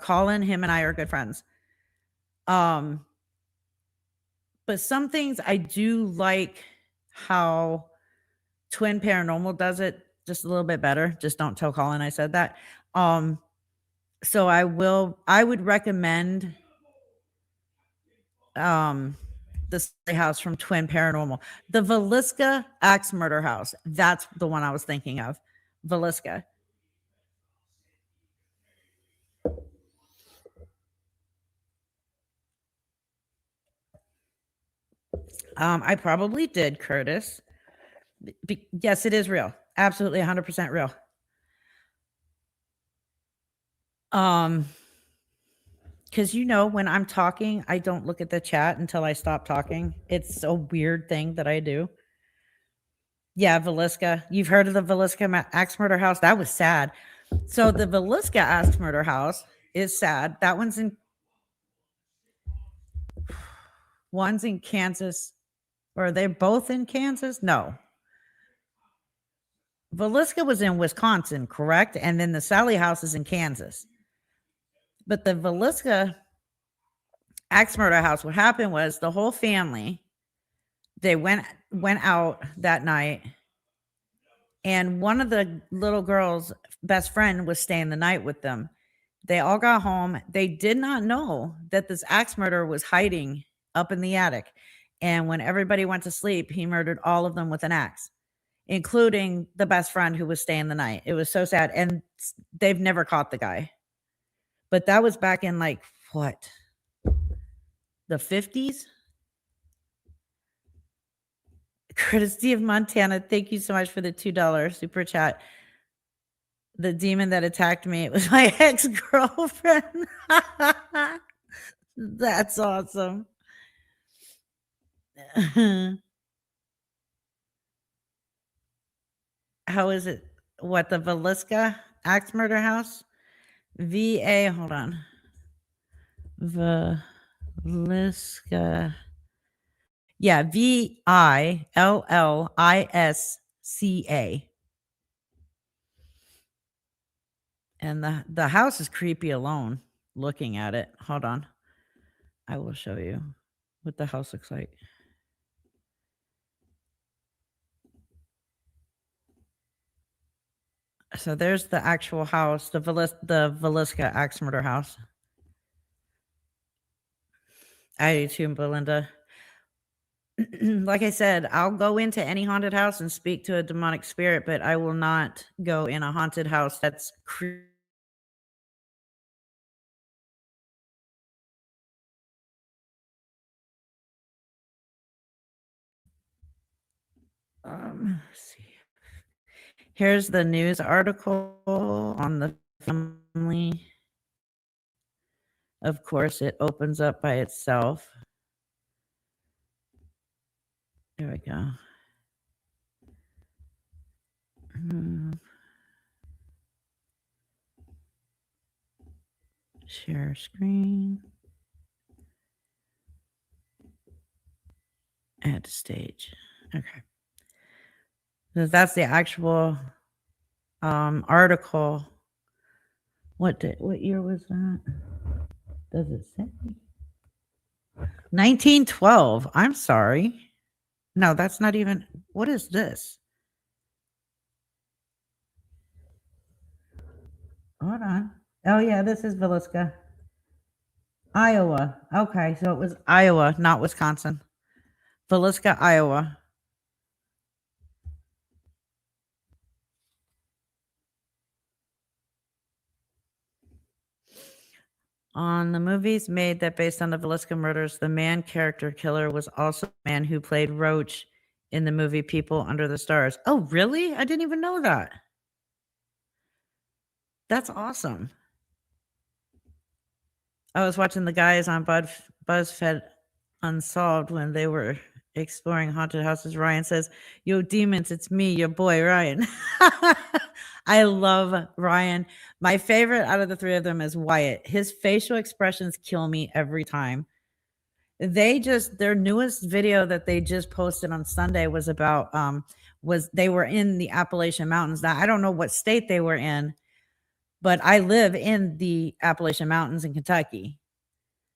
Colin, him and I are good friends. But some things I do like how Twin Paranormal does it just a little bit better. Just don't tell Colin I said that. So I would recommend the Sally house from Twin Paranormal. The Villisca Axe Murder House. That's the one I was thinking of. Villisca. I probably did, Curtis. Yes, it is real. Absolutely 100% real. Because when I'm talking, I don't look at the chat until I stop talking. It's a weird thing that I do. Yeah, Villisca. You've heard of the Villisca Axe Murder House? That was sad. So the Villisca Axe Murder House is sad. That one's in Kansas. Or are they both in Kansas? No. Villisca was in Wisconsin, correct? And then the Sally house is in Kansas. But the Villisca Axe Murder House, what happened was the whole family, they went out that night, and one of the little girls' best friend was staying the night with them. They all got home. They did not know that this axe murderer was hiding up in the attic. And when everybody went to sleep, he murdered all of them with an axe, including the best friend who was staying the night. It was so sad. And they've never caught the guy. But that was back in like what? The 50s? Courtesy of Montana. Thank you so much for the $2 super chat. The demon that attacked me, it was my ex-girlfriend. That's awesome. How is it? What, the Villisca Axe Murder House? VA, hold on. Villisca. Yeah, VILLISCA. And the house is creepy alone looking at it. Hold on. I will show you what the house looks like. So there's the actual house, the Villisca Axe Murder House. I do too, Belinda. Like I said, I'll go into any haunted house and speak to a demonic spirit, but I will not go in a haunted house that's let's see. Here's the news article on the family. Of course, it opens up by itself. There we go. Share screen. Add to stage. Okay. So that's the actual article. What year was that? Does it say? 1912. I'm sorry. No, that's not even. What is this? Hold on. Oh yeah, this is Villisca, Iowa. Okay, so it was Iowa, not Wisconsin. Villisca, Iowa. On the movies made that based on the Villisca murders, the man character killer was also the man who played Roach in the movie People Under the Stars. Oh, really? I didn't even know that. That's awesome. I was watching the guys on BuzzFeed Unsolved when they were exploring haunted houses. Ryan says, "Yo, demons, it's me, your boy, Ryan." I love Ryan. My favorite out of the three of them is Wyatt. His facial expressions kill me every time. Their newest video that they just posted on Sunday was about, they were in the Appalachian Mountains. Now, I don't know what state they were in, but I live in the Appalachian Mountains in Kentucky.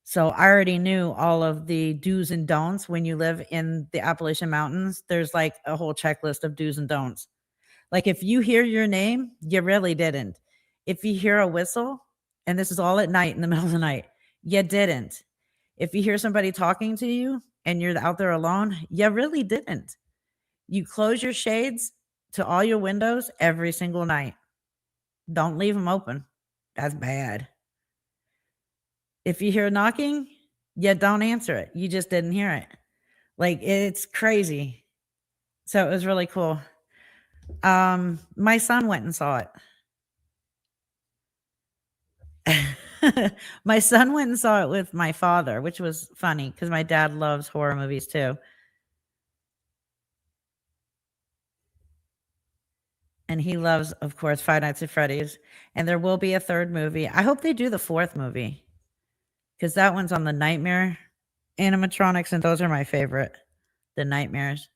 So I already knew all of the do's and don'ts when you live in the Appalachian Mountains. There's like a whole checklist of do's and don'ts. Like if you hear your name, you really didn't. If you hear a whistle, and this is all at night in the middle of the night, you didn't. If you hear somebody talking to you and you're out there alone, you really didn't. You close your shades to all your windows every single night. Don't leave them open. That's bad. If you hear knocking, you don't answer it. You just didn't hear it. Like it's crazy. So it was really cool. My son went and saw it. My son went and saw it with my father, which was funny because my dad loves horror movies too. And he loves, of course, Five Nights at Freddy's. And there will be a third movie. I hope they do the fourth movie because that one's on the Nightmare animatronics, and those are my favorite. The nightmares.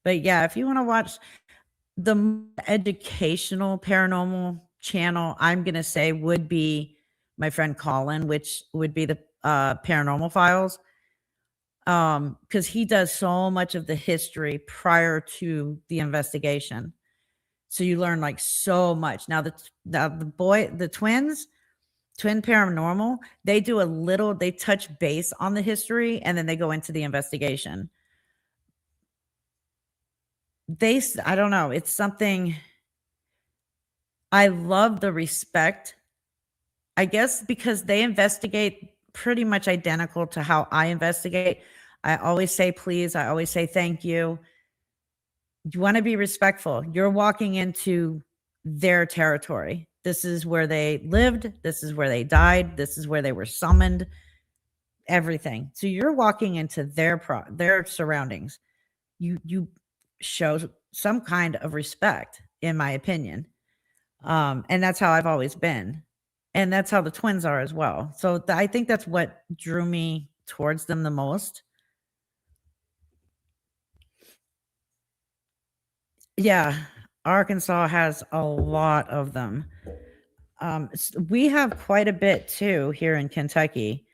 But yeah, if you want to watch the educational paranormal channel, I'm going to say would be my friend Colin, which would be the Paranormal Files. Because he does so much of the history prior to the investigation. So you learn like so much. Now the twins, Twin Paranormal, they do a little, they touch base on the history and then they go into the investigation. I don't know, it's something. I love the respect, I guess, because they investigate pretty much identical to how I investigate. I always say please, I always say thank you. You want to be respectful. You're walking into their territory. This is where they lived. This is where they died. This is where they were summoned. Everything. So you're walking into their surroundings. You show some kind of respect, in my opinion. And that's how I've always been. And that's how the twins are as well. So I think that's what drew me towards them the most. Yeah, Arkansas has a lot of them. We have quite a bit too here in Kentucky.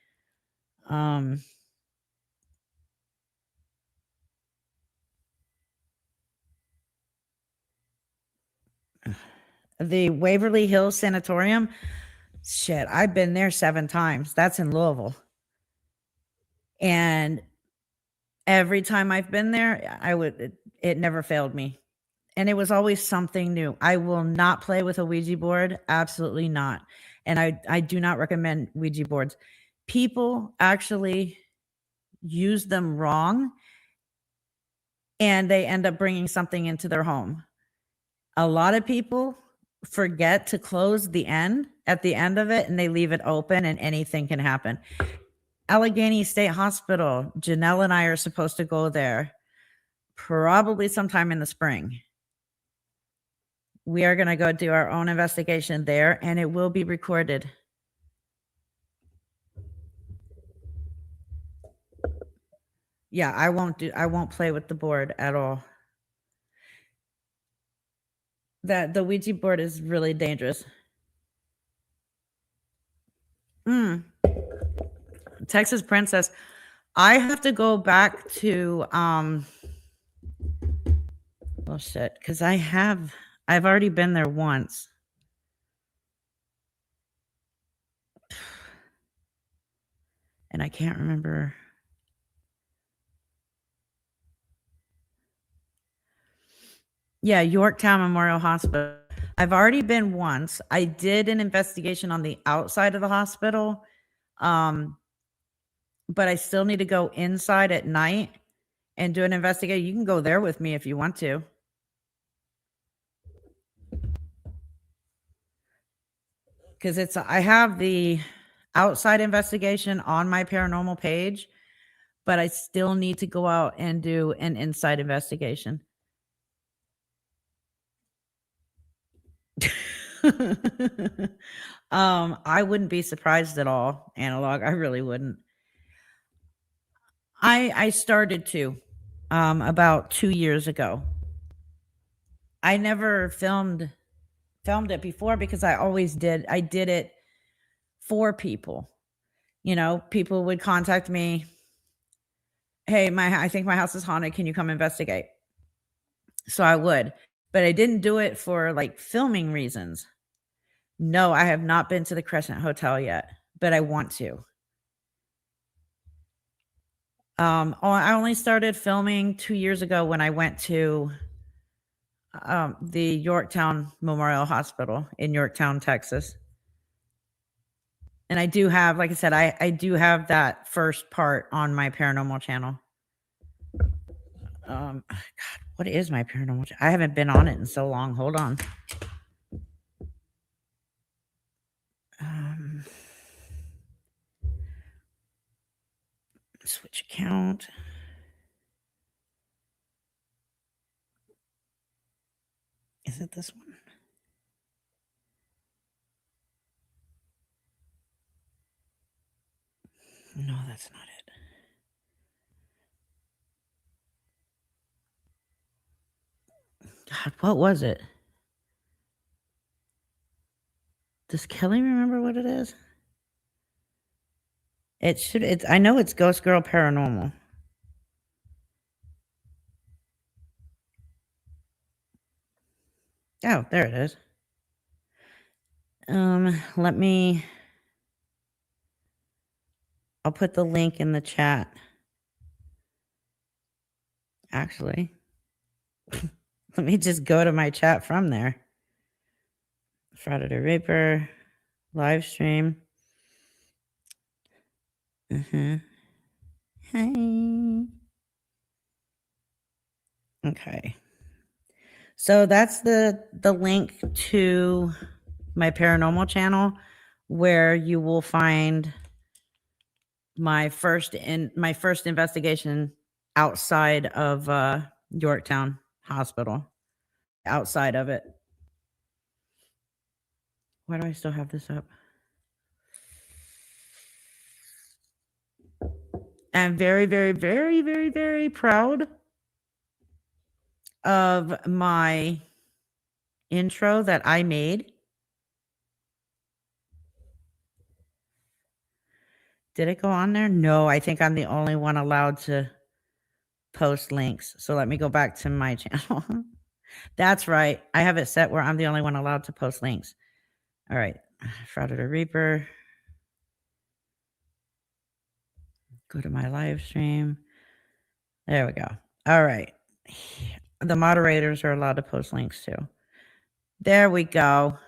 The Waverly Hills Sanatorium, shit, I've been there 7 times. That's in Louisville. And every time I've been there, it never failed me. And it was always something new. I will not play with a Ouija board. Absolutely not. And I do not recommend Ouija boards. People actually use them wrong and they end up bringing something into their home. A lot of people forget to close the end at the end of it and they leave it open and anything can happen. Allegheny State Hospital, Janelle and I are supposed to go there probably sometime in the spring. We are going to go do our own investigation there and it will be recorded. Yeah, I won't play with the board at all. The Ouija board is really dangerous. Texas Princess. I have to go back to oh shit, because I've already been there once. And I can't remember. Yeah, Yorktown Memorial Hospital. I've already been once. I did an investigation on the outside of the hospital. But I still need to go inside at night and do an investigation. You can go there with me if you want to. Because I have the outside investigation on my paranormal page, but I still need to go out and do an inside investigation. I wouldn't be surprised at all, Analog. I really wouldn't. I started to about 2 years ago. I never filmed it before because I did it for people. You know, people would contact me, hey, I think my house is haunted, can you come investigate? So I would, but I didn't do it for like filming reasons. No, I have not been to the Crescent Hotel yet, but I want to. I only started filming 2 years ago when I went to the Yorktown Memorial Hospital in Yorktown, Texas. And I do have, like I said, I do have that first part on my paranormal channel. God, what is my paranormal? I haven't been on it in so long. Hold on. Switch account. Is it this one? No, that's not it. God, what was it? Does Kelly remember what it is? I know it's Ghost Girl Paranormal. Oh, there it is. I'll put the link in the chat. Actually, let me just go to my chat from there. Friday the Reaper live stream. Hi. Okay. So that's the link to my paranormal channel where you will find my first investigation outside of Yorktown Hospital. Outside of it. Why do I still have this up? I'm very, very, very, very, very proud of my intro that I made. Did it go on there? No, I think I'm the only one allowed to post links. So let me go back to my channel. That's right. I have it set where I'm the only one allowed to post links. All right. Friday the Reaper. Go to my live stream. There we go. All right. The moderators are allowed to post links too. There we go.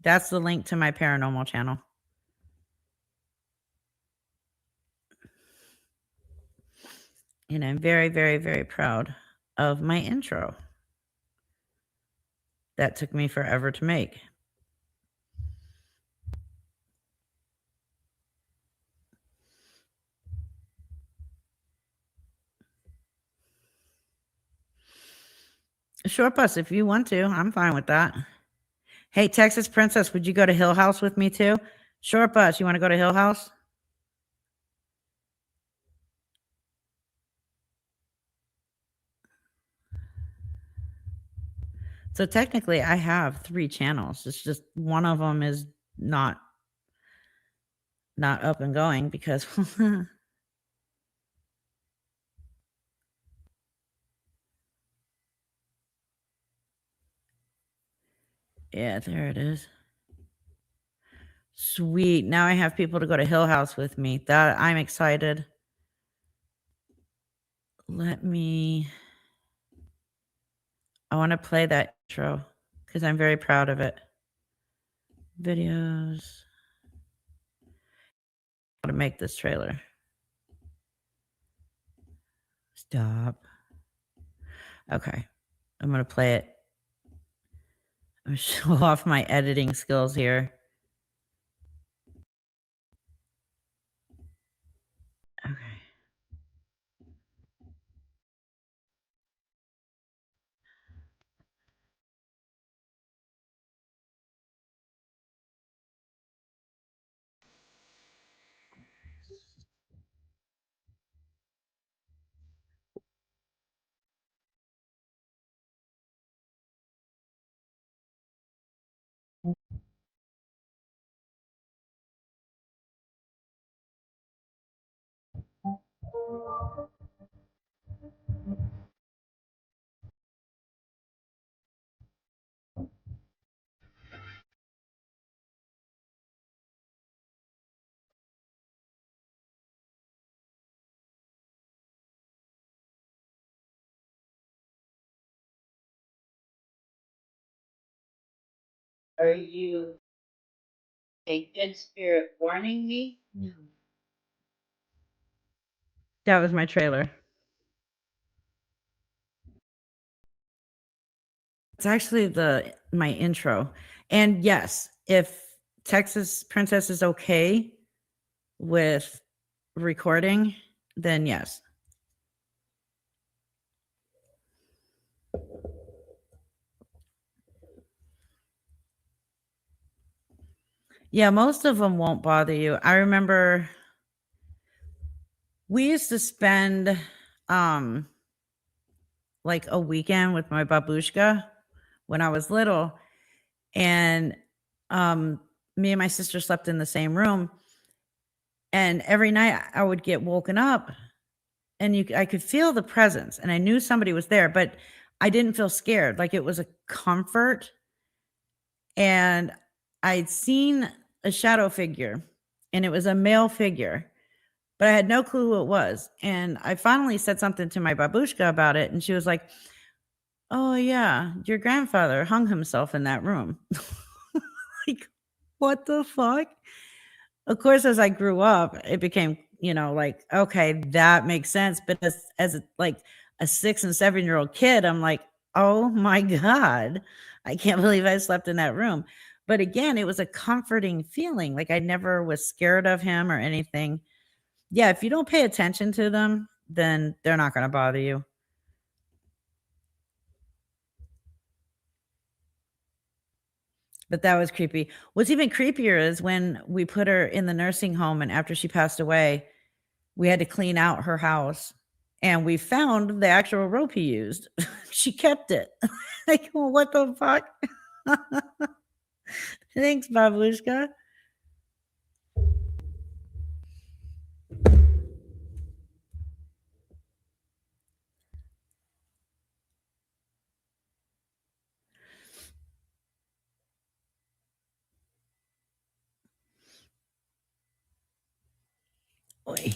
That's the link to my paranormal channel. And I'm very, very, very proud of my intro. That took me forever to make. Short bus, if you want to, I'm fine with that. Hey, Texas Princess, would you go to Hill House with me too? Short bus, you want to go to Hill House? So technically, I have 3 channels. It's just one of them is not up and going because yeah, there it is. Sweet. Now I have people to go to Hill House with me. That I'm excited. I want to play that intro because I'm very proud of it. Videos. How to make this trailer. Stop. Okay. I'm going to play it. I'm going to show off my editing skills here. Okay. Are you a good spirit warning me? No. That was my trailer. It's actually my intro. And yes, if Texas Princess is okay with recording, then yes. Yeah, most of them won't bother you. I remember we used to spend like a weekend with my babushka when I was little. And me and my sister slept in the same room. And every night I would get woken up and I could feel the presence and I knew somebody was there, but I didn't feel scared. Like it was a comfort. And I'd seen a shadow figure and it was a male figure, but I had no clue who it was. And I finally said something to my babushka about it. And she was like, "Oh yeah, your grandfather hung himself in that room." Like, what the fuck? Of course, as I grew up, it became, like, okay, that makes sense. But as like a 6 and 7-year-old kid, I'm like, oh my God, I can't believe I slept in that room. But again, it was a comforting feeling. Like I never was scared of him or anything. Yeah, if you don't pay attention to them, then they're not going to bother you. But that was creepy. What's even creepier is when we put her in the nursing home and after she passed away, we had to clean out her house and we found the actual rope he used. She kept it. Like, well, what the fuck? Thanks, Babushka. Oy.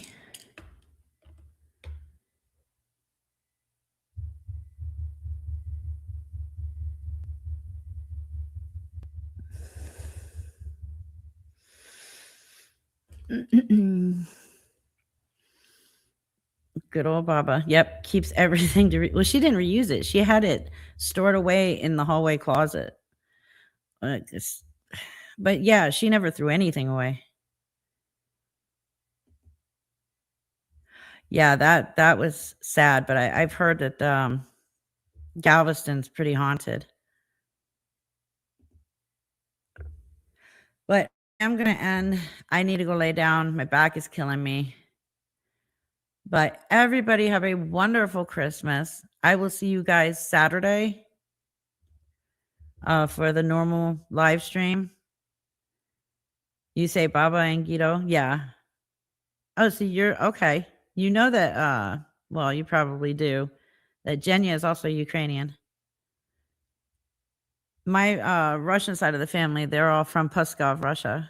Good old Baba. Yep, keeps everything to well, she didn't reuse it. She had it stored away in the hallway closet. But yeah, she never threw anything away. Yeah, that was sad, but I've heard that Galveston's pretty haunted. But I'm gonna end. I need to go lay down. My back is killing me. But everybody have a wonderful Christmas. I will see you guys Saturday for the normal live stream. You say Baba and Guido? Yeah. Oh, so you're okay. You know that well, you probably do. That Jenya is also Ukrainian. My Russian side of the family, they're all from Pskov, Russia.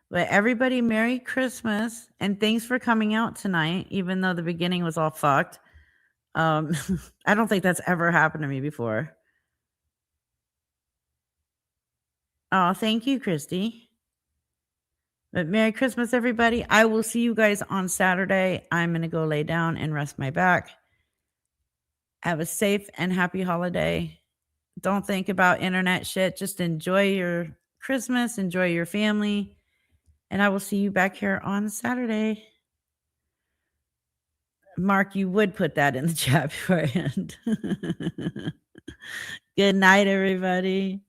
But everybody, Merry Christmas and thanks for coming out tonight, even though the beginning was all fucked. I don't think that's ever happened to me before. Oh, thank you, Christy. But Merry Christmas, everybody. I will see you guys on Saturday. I'm going to go lay down and rest my back. Have a safe and happy holiday. Don't think about internet shit. Just enjoy your Christmas, enjoy your family. And I will see you back here on Saturday. Mark, you would put that in the chat before I end. Good night, everybody.